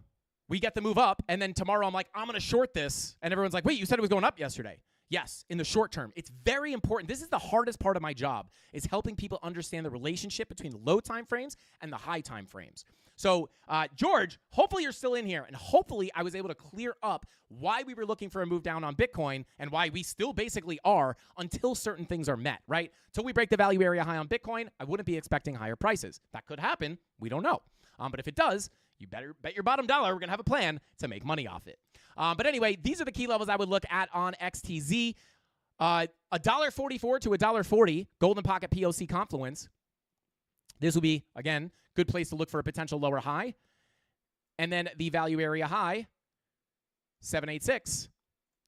we get the move up, and then tomorrow I'm like, I'm going to short this, and everyone's like, wait, you said it was going up yesterday. Yes, in the short term. It's very important. This is the hardest part of my job, is helping people understand the relationship between the low time frames and the high time frames. So, George, hopefully you're still in here, and hopefully I was able to clear up why we were looking for a move down on Bitcoin and why we still basically are until certain things are met, right? Until we break the value area high on Bitcoin, I wouldn't be expecting higher prices. That could happen. We don't know. But if it does, you better bet your bottom dollar we're going to have a plan to make money off it. But anyway, these are the key levels I would look at on XTZ. $1.44 to $1.40, Golden Pocket POC Confluence. This will be, again, good place to look for a potential lower high. And then the value area high, 786,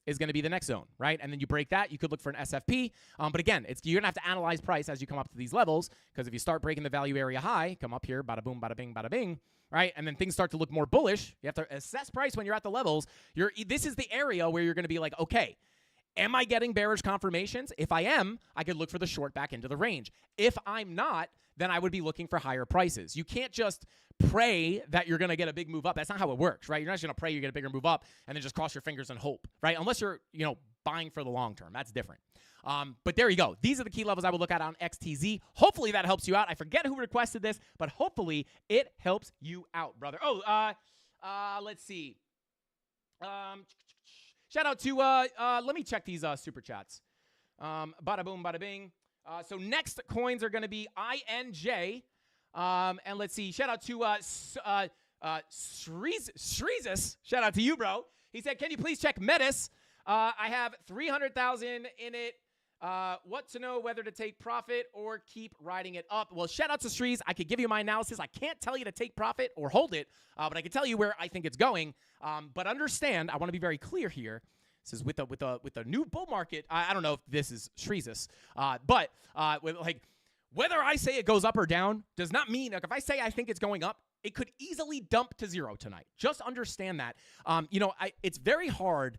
is going to be the next zone, right? And then you break that, you could look for an SFP. But again, you're going to have to analyze price as you come up to these levels, because if you start breaking the value area high, come up here, bada boom, bada bing, right? And then things start to look more bullish. You have to assess price when you're at the levels. This is the area where you're going to be like, okay, am I getting bearish confirmations? If I am, I could look for the short back into the range. If I'm not, then I would be looking for higher prices. You can't just pray that you're going to get a big move up. That's not how it works, right? You're not just going to pray you get a bigger move up and then just cross your fingers and hope, right? Unless you're, buying for the long term. That's different. But there you go. These are the key levels I would look at on XTZ. Hopefully that helps you out. I forget who requested this, but hopefully it helps you out, brother. Let's see. Shout out to, let me check these super chats. Bada boom, bada bing. So next coins are going to be INJ. And let's see. Shout out to Shreezus. Shout out to you, bro. He said, can you please check Metis? I have 300,000 in it. What to know whether to take profit or keep riding it up? Well, shout out to Shreez. I could give you my analysis. I can't tell you to take profit or hold it, but I can tell you where I think it's going. But understand, I want to be very clear here. says with the new bull market, I don't know if this is Shreezus, but with, like, whether I say it goes up or down does not mean, like, if I say I think it's going up, it could easily dump to zero tonight. Just understand that. It's very hard.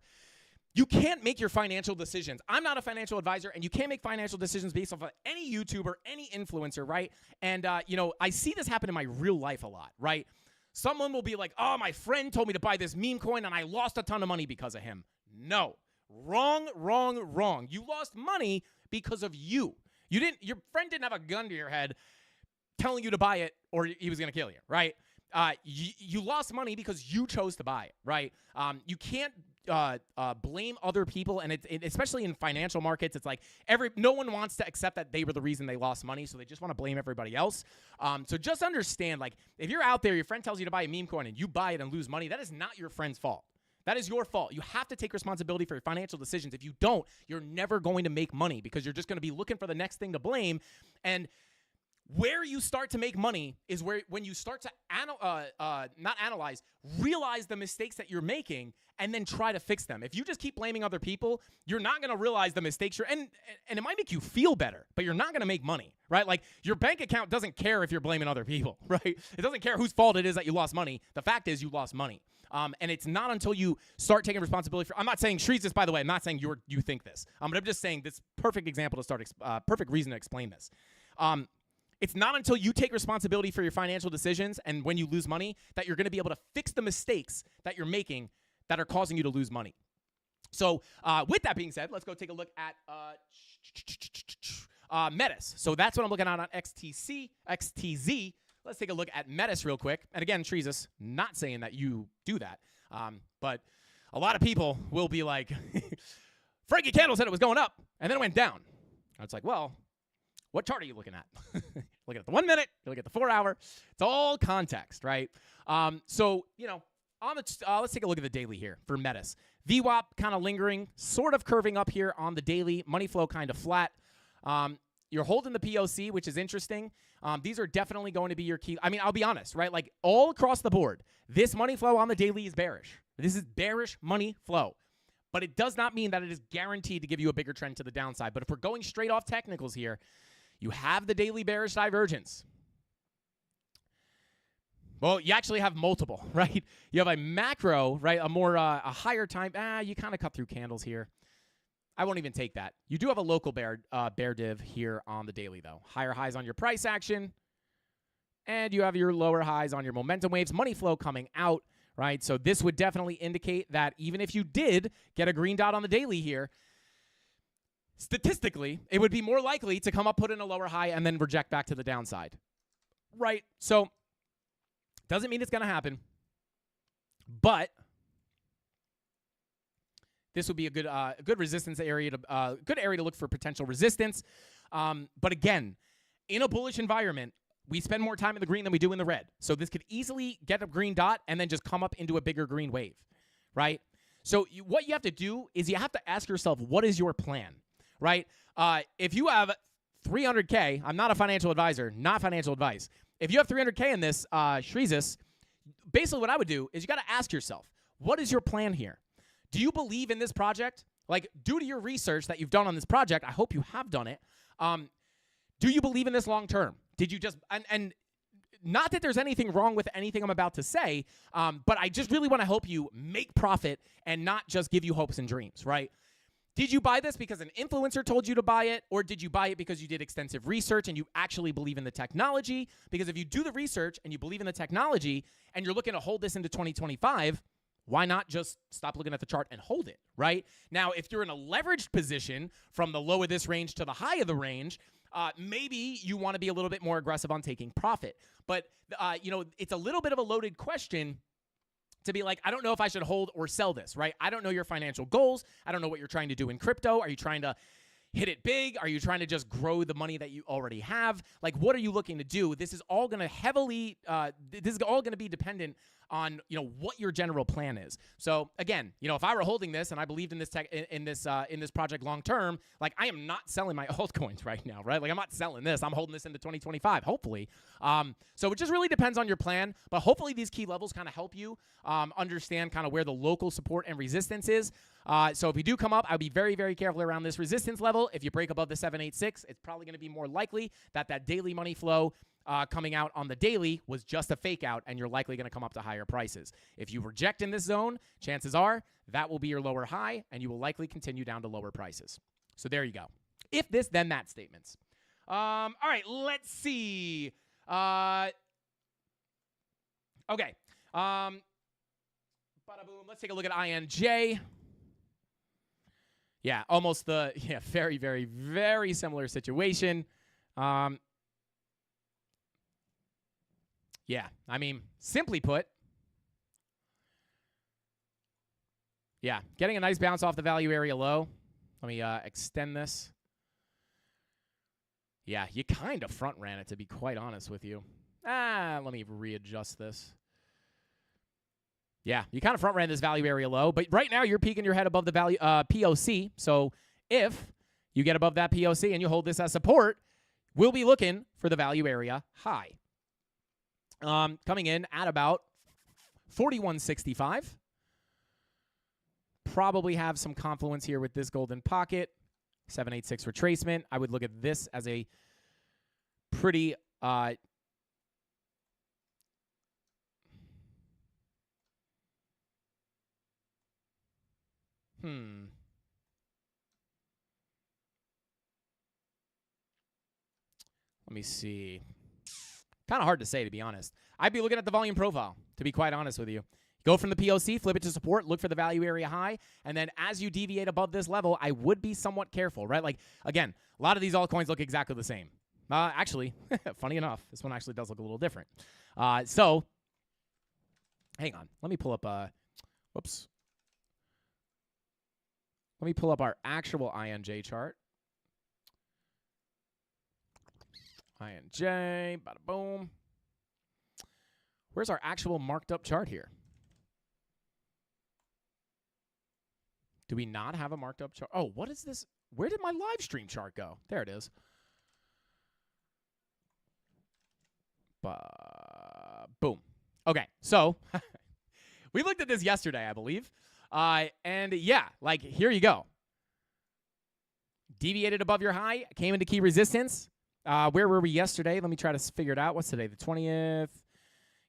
You can't make your financial decisions. I'm not a financial advisor, and you can't make financial decisions based off of any YouTuber, any influencer, right? And, I see this happen in my real life a lot, right? Someone will be like, oh, my friend told me to buy this meme coin, and I lost a ton of money because of him. No. Wrong. You lost money because of you. Your friend didn't have a gun to your head telling you to buy it or he was going to kill you, right? You lost money because you chose to buy it, right? You can't blame other people, and especially in financial markets, it's like no one wants to accept that they were the reason they lost money, so they just want to blame everybody else. So just understand, like, if you're out there, your friend tells you to buy a meme coin and you buy it and lose money, that is not your friend's fault. That is your fault. You have to take responsibility for your financial decisions. If you don't, you're never going to make money because you're just going to be looking for the next thing to blame. And where you start to make money is when you start to realize the mistakes that you're making and then try to fix them. If you just keep blaming other people, you're not going to realize the mistakes and it might make you feel better, but you're not going to make money, right? Like, your bank account doesn't care if you're blaming other people, right? It doesn't care whose fault it is that you lost money. The fact is you lost money. And it's not until you start taking responsibility for. I'm not saying Shreezus, by the way. I'm not saying you think this. But I'm just saying this perfect example to start. Perfect reason to explain this. It's not until you take responsibility for your financial decisions and when you lose money that you're going to be able to fix the mistakes that you're making that are causing you to lose money. So with that being said, let's go take a look at Metis. So that's what I'm looking at on XTZ. Let's take a look at Metis real quick. And again, Shreezus, not saying that you do that, but a lot of people will be like, Frankie Candle said it was going up, and then it went down. And it's like, well, what chart are you looking at? Looking at the 1 minute, you look at the 4 hour. It's all context, right? So, let's take a look at the daily here for Metis. VWAP kind of lingering, sort of curving up here on the daily. Money flow kind of flat. You're holding the POC, which is interesting. These are definitely going to be your key. I mean, I'll be honest, right? Like, all across the board, this money flow on the daily is bearish. This is bearish money flow. But it does not mean that it is guaranteed to give you a bigger trend to the downside. But if we're going straight off technicals here, you have the daily bearish divergence. Well, you actually have multiple, right? You have a macro, right? A higher time. You kind of cut through candles here. I won't even take that. You do have a local bear div here on the daily, though. Higher highs on your price action. And you have your lower highs on your momentum waves. Money flow coming out, right? So this would definitely indicate that even if you did get a green dot on the daily here, statistically, it would be more likely to come up, put in a lower high, and then reject back to the downside, right? So doesn't mean it's going to happen, but this would be a good resistance area, good area to look for potential resistance. But again, in a bullish environment, we spend more time in the green than we do in the red. So this could easily get a green dot and then just come up into a bigger green wave, right? So what you have to do is you have to ask yourself, what is your plan, right? If you have 300K, I'm not a financial advisor, not financial advice. If you have 300K in this, Shreezus, basically what I would do is you got to ask yourself, what is your plan here? Do you believe in this project? Like, due to your research that you've done on this project, I hope you have done it. Do you believe in this long term? Did you just, and not that there's anything wrong with anything I'm about to say, but I just really want to help you make profit and not just give you hopes and dreams, right? Did you buy this because an influencer told you to buy it, or did you buy it because you did extensive research and you actually believe in the technology? Because if you do the research and you believe in the technology and you're looking to hold this into 2025, why not just stop looking at the chart and hold it, right? Now, if you're in a leveraged position from the low of this range to the high of the range, maybe you want to be a little bit more aggressive on taking profit. But, it's a little bit of a loaded question to be like, I don't know if I should hold or sell this, right? I don't know your financial goals. I don't know what you're trying to do in crypto. Are you trying to hit it big? Are you trying to just grow the money that you already have? Like, what are you looking to do? This is all going to be dependent on, what your general plan is. So again, if I were holding this and I believed in this in this project long term, like, I am not selling my altcoins right now, right? Like, I'm not selling this. I'm holding this into 2025, hopefully. So it just really depends on your plan, but hopefully these key levels kind of help you understand kind of where the local support and resistance is. So if we do come up, I'd be very, very careful around this resistance level. If you break above the 786, it's probably going to be more likely that that daily money flow coming out on the daily was just a fake out, and you're likely going to come up to higher prices. If you reject in this zone, chances are that will be your lower high, and you will likely continue down to lower prices. So there you go. If this, then that statements. All right, let's see. Okay. Bada boom. Let's take a look at INJ. Yeah, almost very, very, very similar situation. Yeah, I mean, simply put, yeah, getting a nice bounce off the value area low. Let me extend this. Yeah, you kind of front ran it, to be quite honest with you. Let me readjust this. Yeah, you kind of front ran this value area low, but right now you're peeking your head above the value POC. So if you get above that POC and you hold this as support, we'll be looking for the value area high. Coming in at about 41.65. Probably have some confluence here with this golden pocket. 786 retracement. I would look at this as a pretty let me see. Kind of hard to say, to be honest. I'd be looking at the volume profile, to be quite honest with you. Go from the POC, flip it to support, look for the value area high, and then as you deviate above this level, I would be somewhat careful, right? Like, again, a lot of these altcoins look exactly the same. Actually, funny enough, this one actually does look a little different. So, hang on. Let me pull up, whoops. Let me pull up our actual INJ chart. INJ, bada boom. Where's our actual marked up chart here? Do we not have a marked up chart? Oh, what is this? Where did my live stream chart go? There it is. Boom. Okay, so we looked at this yesterday, I believe. And yeah, like here you go. Deviated above your high, came into key resistance. Where were we yesterday? Let me try to figure it out. What's today? The 20th.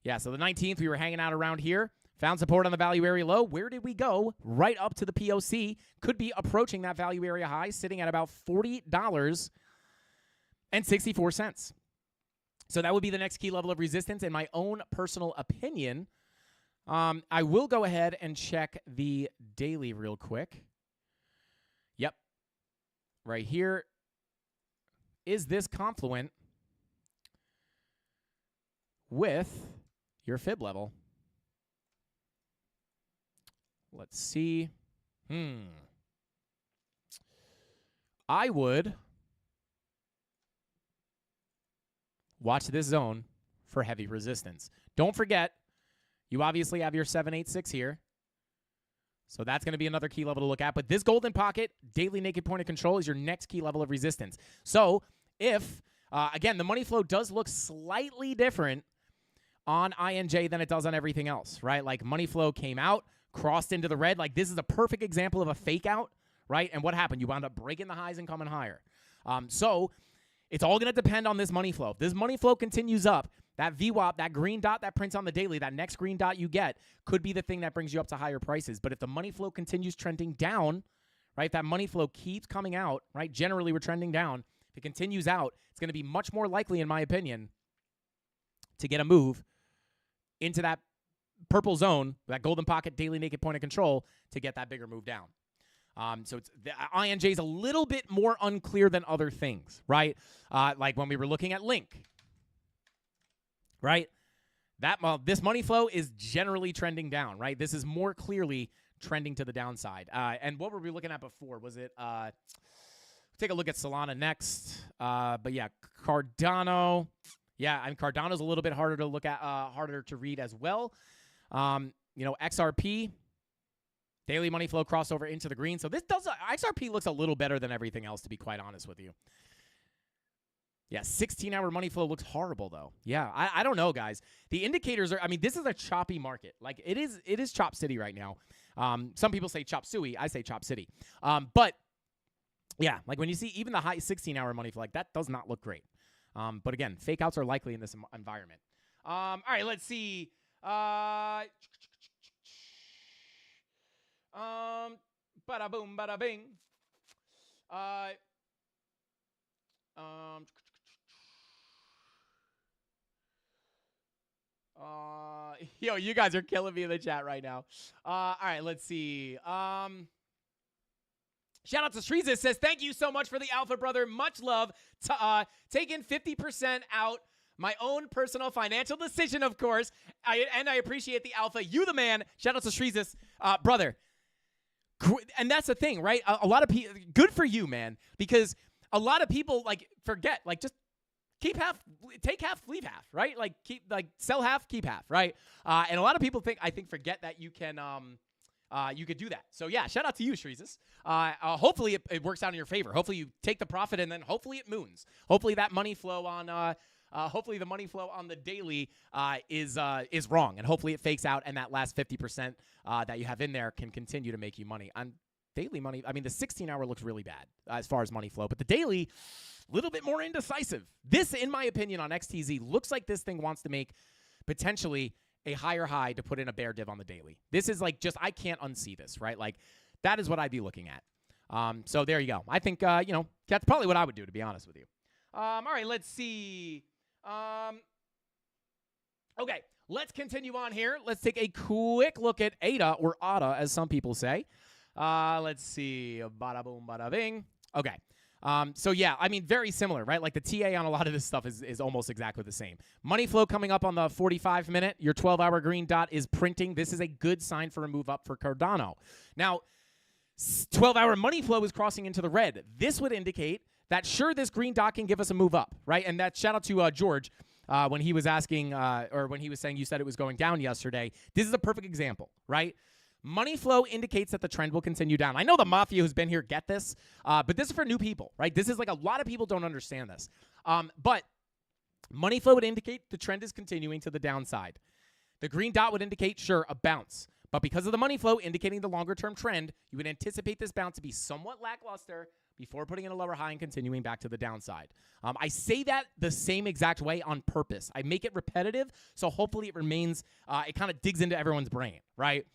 Yeah, so the 19th, we were hanging out around here. Found support on the value area low. Where did we go? Right up to the POC. Could be approaching that value area high, sitting at about $40.64. So that would be the next key level of resistance. In my own personal opinion, I will go ahead and check the daily real quick. Yep. Right here. Is this confluent with your fib level? Let's see. I would watch this zone for heavy resistance. Don't forget, you obviously have your 786 here. So that's going to be another key level to look at. But this golden pocket, daily naked point of control, is your next key level of resistance. So if, again, the money flow does look slightly different on INJ than it does on everything else, right? Like money flow came out, crossed into the red. Like this is a perfect example of a fake out, right? And what happened? You wound up breaking the highs and coming higher. So it's all going to depend on this money flow. If this money flow continues up, that VWAP, that green dot that prints on the daily, that next green dot you get could be the thing that brings you up to higher prices. But if the money flow continues trending down, right, that money flow keeps coming out, right, generally we're trending down. If it continues out, it's going to be much more likely, in my opinion, to get a move into that purple zone, that golden pocket daily naked point of control, to get that bigger move down. So it's, the INJ is a little bit more unclear than other things, right? Like when we were looking at Link, right? This money flow is generally trending down, right? This is more clearly trending to the downside. And what were we looking at before? Was it take a look at Solana next. But yeah, Cardano. Yeah, and Cardano's a little bit harder to look at, harder to read as well. XRP, daily money flow crossover into the green. So this does, XRP looks a little better than everything else, to be quite honest with you. Yeah, 16-hour money flow looks horrible, though. Yeah, I don't know, guys. The indicators are, I mean, this is a choppy market. Like, it is Chop City right now. Some people say chop suey. I say chop city. But yeah, like when you see even the high 16-hour money flow, like that does not look great. But again, fake outs are likely in this environment. All right, let's see. Bada boom, bada bing. Yo, you guys are killing me in the chat right now. All right, let's see. Shout out to Shreeza, says, thank you so much for the alpha, brother. Much love. Taking 50% out. My own personal financial decision, of course. I appreciate the alpha. You the man. Shout out to Shreeza, brother. And that's the thing, right? A lot of people, good for you, man, because a lot of people like forget, like just keep half, take half, leave half, right? Like sell half, keep half, right? And a lot of people forget that you can, you could do that. So yeah, shout out to you, Shreezes. Hopefully it works out in your favor. Hopefully you take the profit and then hopefully it moons. Hopefully that money flow on, hopefully the money flow on the daily is wrong, and hopefully it fakes out, and that last 50% that you have in there can continue to make you money. On daily money, I mean, the 16-hour looks really bad as far as money flow, but the daily, a little bit more indecisive. This, in my opinion, on XTZ, looks like this thing wants to make potentially a higher high to put in a bear div on the daily. This is like just, I can't unsee this, right? Like, that is what I'd be looking at. So there you go. I think, that's probably what I would do, to be honest with you. All right, let's see. Okay, let's continue on here. Let's take a quick look at ADA, or ADA, as some people say. Let's see. Bada boom, bada bing. Okay. So yeah, I mean, very similar, right? Like the TA on a lot of this stuff is almost exactly the same. Money flow coming up on the 45-minute. Your 12-hour green dot is printing. This is a good sign for a move up for Cardano. Now, 12-hour money flow is crossing into the red. This would indicate that, sure, this green dot can give us a move up, right? And that shout out to George when he was asking, or when he was saying you said it was going down yesterday. This is a perfect example, right? Money flow indicates that the trend will continue down. I know the Mafia who's been here get this, but this is for new people, right? This is like a lot of people don't understand this. But money flow would indicate the trend is continuing to the downside. The green dot would indicate, sure, a bounce. But because of the money flow indicating the longer-term trend, you would anticipate this bounce to be somewhat lackluster before putting in a lower high and continuing back to the downside. I say that the same exact way on purpose. I make it repetitive, so hopefully it remains, it kind of digs into everyone's brain, right?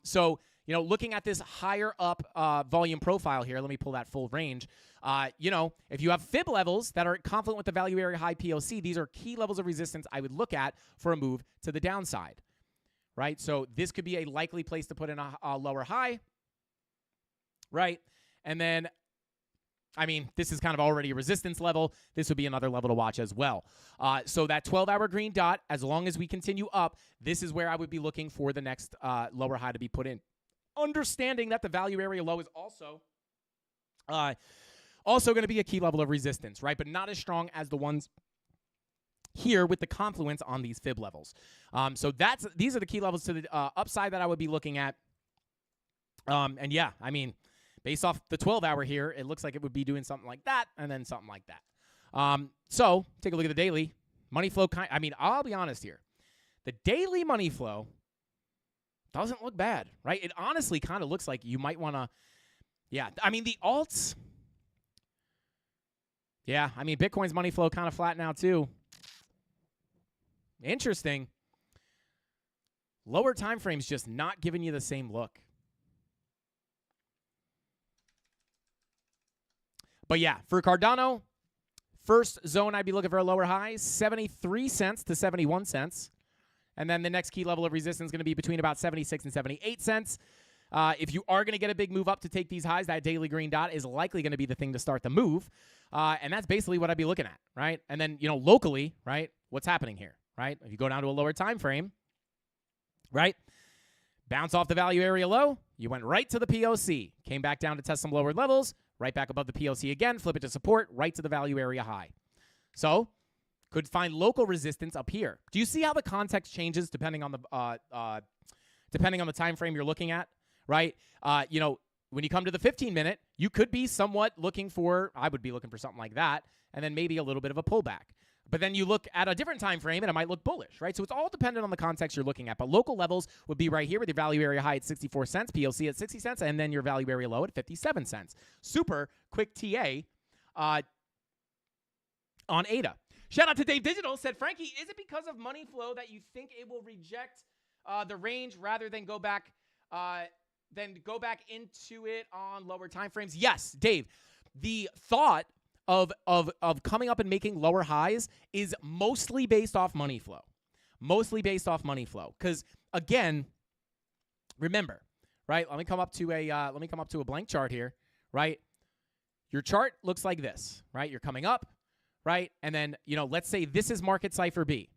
So, looking at this higher up volume profile here, let me pull that full range. If you have fib levels that are confluent with the value area high POC, these are key levels of resistance I would look at for a move to the downside, right? So this could be a likely place to put in a lower high, right? And then, I mean, this is kind of already a resistance level. This would be another level to watch as well. So that 12-hour green dot, as long as we continue up, this is where I would be looking for the next lower high to be put in. Understanding that the value area low is also going to be a key level of resistance, right? But not as strong as the ones here with the confluence on these fib levels. So these are the key levels to the upside that I would be looking at. And yeah, I mean, based off the 12-hour here, it looks like it would be doing something like that and then something like that. So take a look at the daily. Money flow, I'll be honest here. The daily money flow doesn't look bad, right? It honestly kind of looks like you might want to, yeah. I mean, the alts, yeah. I mean, Bitcoin's money flow kind of flat now too. Interesting. Lower time frames just not giving you the same look. But yeah, for Cardano, first zone I'd be looking for a lower high, 73 cents to 71 cents. And then the next key level of resistance is going to be between about 76 and 78 cents. If you are going to get a big move up to take these highs, that daily green dot is likely going to be the thing to start the move. And that's basically what I'd be looking at, right? And then, locally, right, what's happening here, right? If you go down to a lower time frame, right, bounce off the value area low, you went right to the POC, came back down to test some lower levels, right back above the POC again, flip it to support, right to the value area high. So, could find local resistance up here. Do you see how the context changes depending on the time frame you're looking at, right? When you come to the 15-minute, you could be somewhat looking for, I would be looking for something like that, and then maybe a little bit of a pullback. But then you look at a different time frame, and it might look bullish, right? So it's all dependent on the context you're looking at. But local levels would be right here with your value area high at 64 cents, POC at 60 cents, and then your value area low at 57 cents. Super quick TA on ADA. Shout out to Dave Digital. Said, Frankie, is it because of money flow that you think it will reject the range rather than go back into it on lower time frames? Yes, Dave. The thought of coming up and making lower highs is mostly based off money flow. Mostly based off money flow. Because again, remember, right? Let me come up to a blank chart here, right? Your chart looks like this, right? You're coming up, right? And then, let's say this is market cipher B.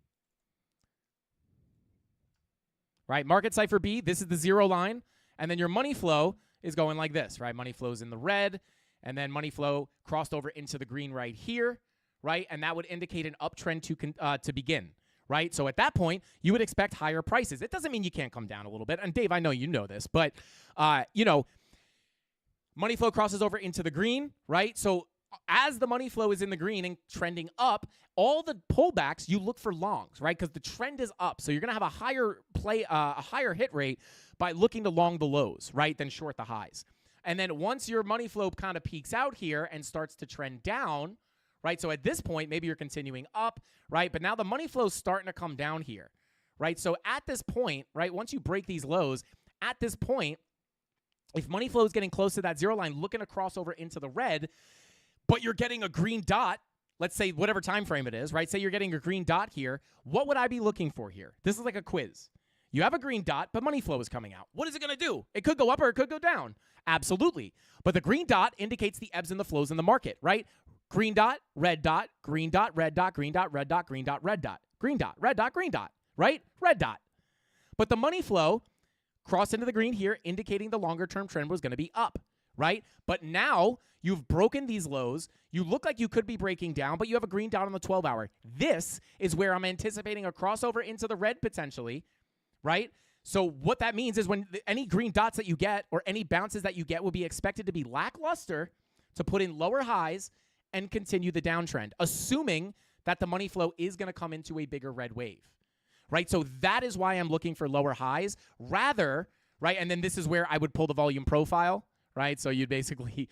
Right? Market cipher B, this is the 0 line, and then your money flow is going like this, right? Money flow is in the red. And then money flow crossed over into the green right here, right? And that would indicate an uptrend to begin, right? So at that point, you would expect higher prices. It doesn't mean you can't come down a little bit. And Dave, I know you know this, but, money flow crosses over into the green, right? So as the money flow is in the green and trending up, all the pullbacks, you look for longs, right? Because the trend is up. So you're going to have a higher hit rate by looking to long the lows, right, than short the highs. And then once your money flow kind of peaks out here and starts to trend down, right? So at this point, maybe you're continuing up, right? But now the money flow is starting to come down here, right? So at this point, right, once you break these lows, at this point, if money flow is getting close to that 0 line, looking to cross over into the red, but you're getting a green dot, let's say whatever time frame it is, right? Say you're getting a green dot here. What would I be looking for here? This is like a quiz. You have a green dot, but money flow is coming out. What is it going to do? It could go up or it could go down. Absolutely. But the green dot indicates the ebbs and the flows in the market, right? Green dot, red dot, green dot, red dot, green dot, red dot, green dot, red dot, green dot, red dot, green dot, right? Red dot. But the money flow crossed into the green here, indicating the longer term trend was going to be up, right? But now you've broken these lows. You look like you could be breaking down, but you have a green dot on the 12 hour. This is where I'm anticipating a crossover into the red potentially, right? So what that means is when any green dots that you get or any bounces that you get will be expected to be lackluster to put in lower highs and continue the downtrend, assuming that the money flow is going to come into a bigger red wave, right? So that is why I'm looking for lower highs rather, right? And then this is where I would pull the volume profile, right? So you'd basically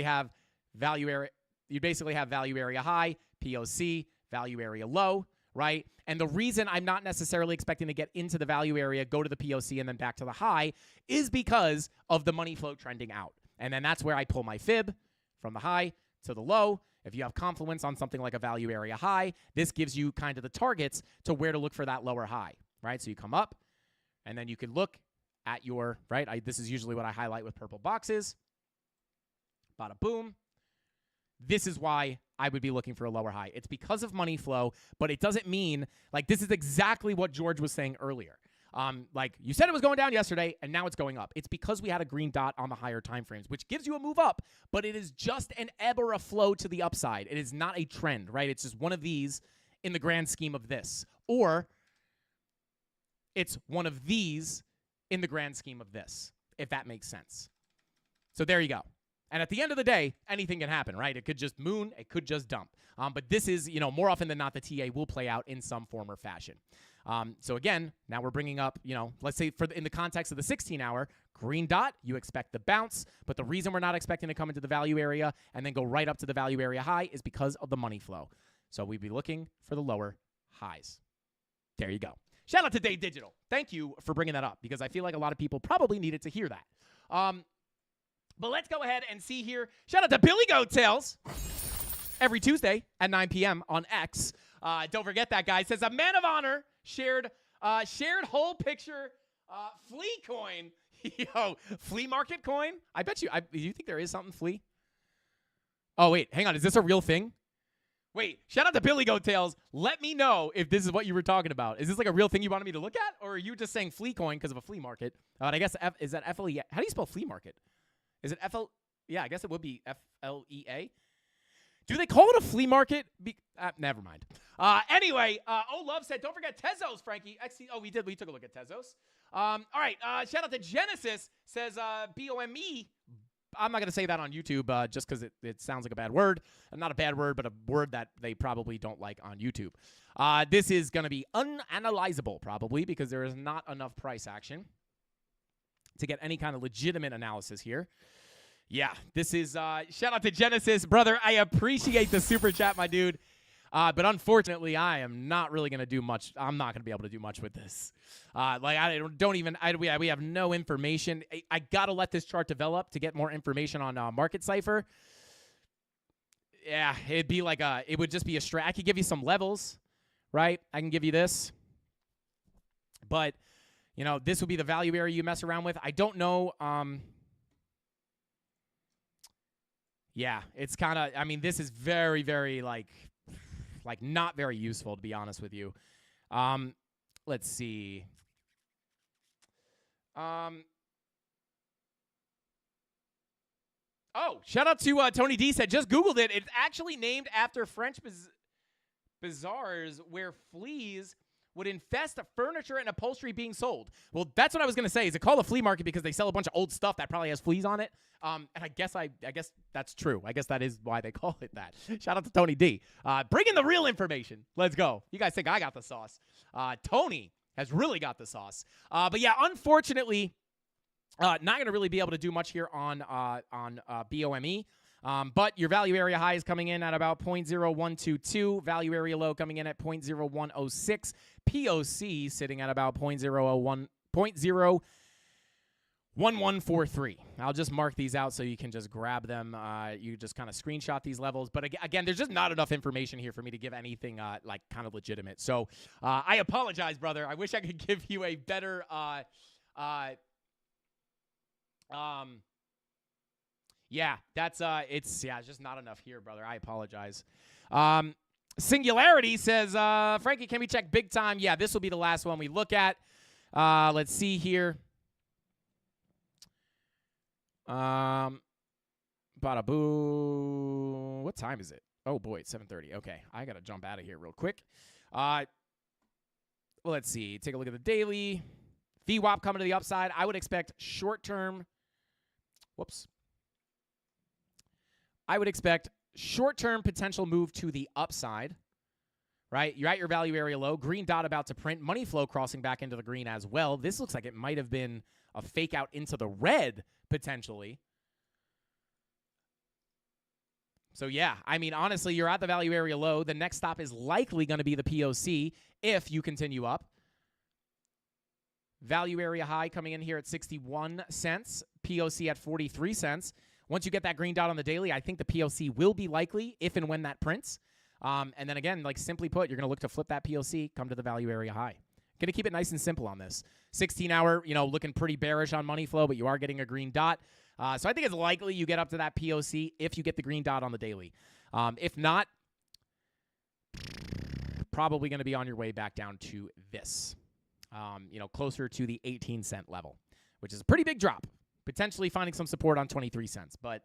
have value area high, POC, value area low, right? And the reason I'm not necessarily expecting to get into the value area, go to the POC, and then back to the high is because of the money flow trending out. And then that's where I pull my fib from the high to the low. If you have confluence on something like a value area high, this gives you kind of the targets to where to look for that lower high, right? So you come up, and then you can look at your, right? This is usually what I highlight with purple boxes. Bada boom. This is why I would be looking for a lower high. It's because of money flow, but it doesn't mean, like, this is exactly what George was saying earlier. Like, you said it was going down yesterday, and now it's going up. It's because we had a green dot on the higher time frames, which gives you a move up, but it is just an ebb or a flow to the upside. It is not a trend, right? It's just one of these in the grand scheme of this. Or it's one of these in the grand scheme of this, if that makes sense. So there you go. And at the end of the day, anything can happen, right? It could just moon, it could just dump. But this is, more often than not, the TA will play out in some form or fashion. So again, now we're bringing up, let's say in the context of the 16-hour, green dot, you expect the bounce. But the reason we're not expecting to come into the value area and then go right up to the value area high is because of the money flow. So we'd be looking for the lower highs. There you go. Shout out to Dave Digital. Thank you for bringing that up because I feel like a lot of people probably needed to hear that. But let's go ahead and see here. Shout out to Billy Goat Tails every Tuesday at 9 p.m. on X. Don't forget that guy. Says a man of honor shared whole picture flea coin. Yo, flea market coin? I bet you. You think there is something flea? Oh, wait. Hang on. Is this a real thing? Wait. Shout out to Billy Goat Tails. Let me know if this is what you were talking about. Is this like a real thing you wanted me to look at? Or are you just saying flea coin because of a flea market? I guess, is that F-L-E-A? How do you spell flea market? Is it F-L? Yeah, I guess it would be F-L-E-A. Do they call it a flea market? Never mind. Anyway, Love said, don't forget Tezos, Frankie. We did. We took a look at Tezos. All right. Shout out to Genesis. Says, BOME, I'm not going to say that on YouTube just because it sounds like a bad word. Not a bad word, but a word that they probably don't like on YouTube. This is going to be unanalyzable probably because there is not enough price action to get any kind of legitimate analysis here. Yeah, this is shout out to Genesis, brother. I appreciate the super chat, my dude. But unfortunately, I am not really going to do much. I'm not going to be able to do much with this. We have no information. I got to let this chart develop to get more information on Market Cipher. Yeah, it would just be a strat. I could give you some levels, right? I can give you this. But, this would be the value area you mess around with. I don't know. Yeah, it's kind of, this is very, very, like not very useful, to be honest with you. Let's see. Oh, shout out to Tony D said, just Googled it. It's actually named after French bazaars where fleas would infest furniture and upholstery being sold. Well, that's what I was going to say. Is it called a flea market because they sell a bunch of old stuff that probably has fleas on it? And I guess that's true. I guess that is why they call it that. Shout out to Tony D. Bring in the real information. Let's go. You guys think I got the sauce. Tony has really got the sauce. But yeah, unfortunately, not going to really be able to do much here on BOME. But your value area high is coming in at about 0.0122. Value area low coming in at 0.0106. POC sitting at about 0.1143. I'll just mark these out so you can just grab them. You just kind of screenshot these levels. But again, there's just not enough information here for me to give anything kind of legitimate. So I apologize, brother. I wish I could give you a better yeah, it's just not enough here, brother. I apologize. Singularity says, Frankie, can we check big time? Yeah, this will be the last one we look at. Let's see here. Bada boo. What time is it? Oh boy, it's 7:30. Okay, I gotta jump out of here real quick. Well, let's see. Take a look at the daily. VWAP coming to the upside. I would expect short-term. Whoops. I would expect short-term potential move to the upside, right? You're at your value area low. Green dot about to print. Money flow crossing back into the green as well. This looks like it might have been a fake out into the red, potentially. So, yeah, honestly, you're at the value area low. The next stop is likely going to be the POC if you continue up. Value area high coming in here at 61 cents. POC at 43 cents. Once you get that green dot on the daily, I think the POC will be likely if and when that prints. And then again, simply put, you're going to look to flip that POC, come to the value area high. Going to keep it nice and simple on this. 16-hour, looking pretty bearish on money flow, but you are getting a green dot. So I think it's likely you get up to that POC if you get the green dot on the daily. If not, probably going to be on your way back down to this. Closer to the 18-cent level, which is a pretty big drop. Potentially finding some support on 23 cents. But,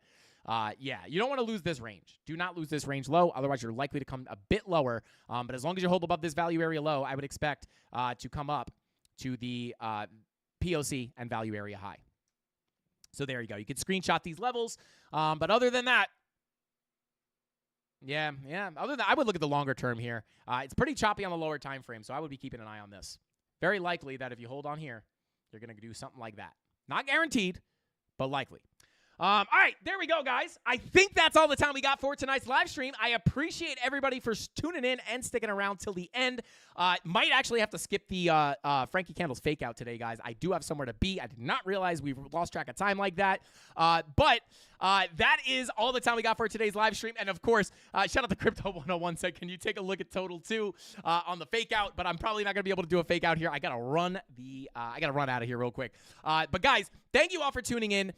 yeah, you don't want to lose this range. Do not lose this range low. Otherwise, you're likely to come a bit lower. But as long as you hold above this value area low, I would expect to come up to the POC and value area high. So there you go. You could screenshot these levels. But other than that, yeah. Other than that, I would look at the longer term here. It's pretty choppy on the lower time frame, so I would be keeping an eye on this. Very likely that if you hold on here, you're going to do something like that. Not guaranteed, but likely. All right, there we go, guys. I think that's all the time we got for tonight's live stream. I appreciate everybody for tuning in and sticking around till the end. Might actually have to skip the Frankie Candles fake out today, guys. I do have somewhere to be. I did not realize we lost track of time like that. But that is all the time we got for today's live stream. And, of course, shout out to Crypto 101 said, can you take a look at Total 2 on the fake out? But I'm probably not going to be able to do a fake out here. I got to run out of here real quick. But, guys, thank you all for tuning in.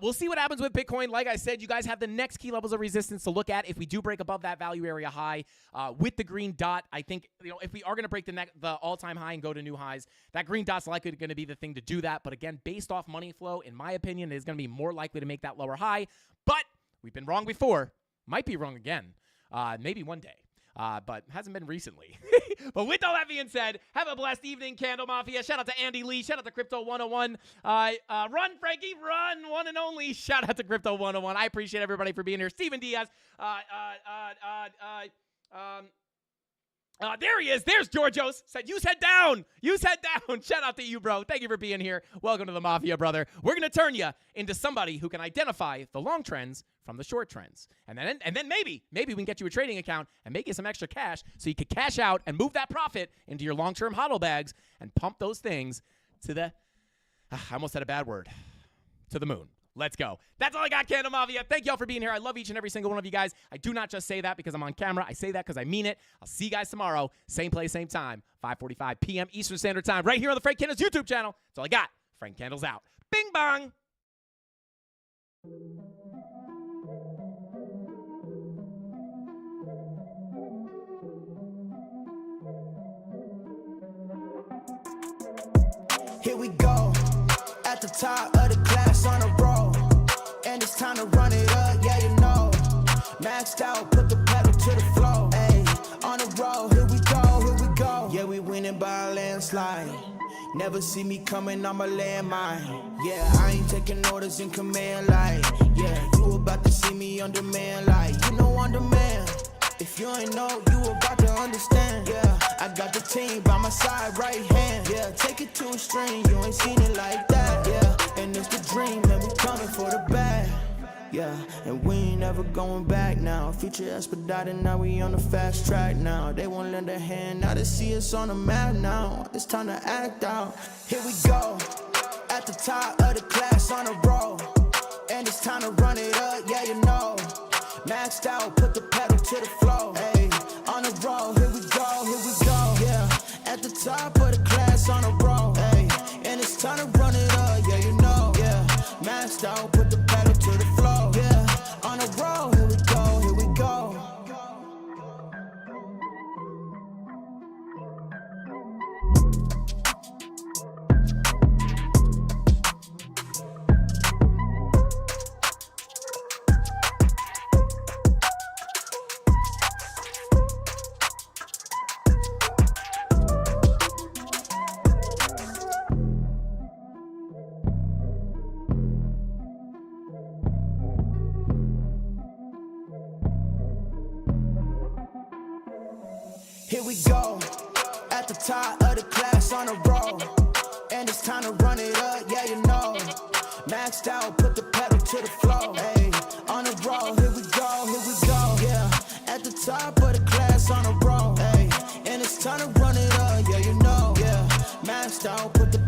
We'll see what happens with Bitcoin. Like I said, you guys have the next key levels of resistance to look at. If we do break above that value area high with the green dot, I think if we are going to break the all-time high and go to new highs, that green dot's likely going to be the thing to do that. But again, based off money flow, in my opinion, it is going to be more likely to make that lower high. But we've been wrong before. Might be wrong again. Maybe one day. but hasn't been recently. But with all that being said, have a blessed evening, Candle Mafia. Shout out to Andy Lee. Shout out to Crypto 101. Run, Frankie, run, one and only. Shout out to Crypto 101. I appreciate everybody for being here. Steven Diaz. There he is. There's Georgios. Said, use head down. Use head down. Shout out to you, bro. Thank you for being here. Welcome to the Mafia, brother. We're going to turn you into somebody who can identify the long trends from the short trends. And then maybe we can get you a trading account and make you some extra cash so you could cash out and move that profit into your long-term hodl bags and pump those things to the, I almost said a bad word, to the moon. Let's go. That's all I got, Candle Mafia. Thank y'all for being here. I love each and every single one of you guys. I do not just say that because I'm on camera. I say that because I mean it. I'll see you guys tomorrow. Same place, same time. 5:45 p.m. Eastern Standard Time. Right here on the Frank Candles YouTube channel. That's all I got. Frank Candles out. Bing bong. Here we go. At the top of the class on a roll, and it's time to run it up, yeah, you know. Maxed out, put the pedal to the floor, ayy. On the road, here we go, yeah, we winning by a landslide. Never see me coming, I'm a landmine. Yeah, I ain't taking orders in command, like, yeah, you about to see me on demand, like, you know, on demand. If you ain't know, you about to understand. Yeah, I got the team by my side, right hand. Yeah, take it to a string, you ain't seen it like that. Yeah, and it's the dream, and we coming for the bag. Yeah, and we ain't never going back now. Future expedited, now we on the fast track now. They won't lend a hand, now they see us on the map now. It's time to act out. Here we go, at the top of the class on a roll, and it's time to run it up, yeah, you know. Maxed out, put the pedal to the floor, ayy. On the road, here we go, yeah. At the top of the class on a roll, ayy. And it's time to run it up, yeah, you know, yeah. Maxed out, put the pedal to the floor, yeah. On the road, here we go, here we go. Here we go, at the top of the class on a roll, and it's time to run it up, yeah, you know. Maxed out, put the pedal to the floor, ayy. On the road, here we go, yeah. At the top of the class on a roll, ayy. And it's time to run it up, yeah, you know, yeah. Maxed out, put the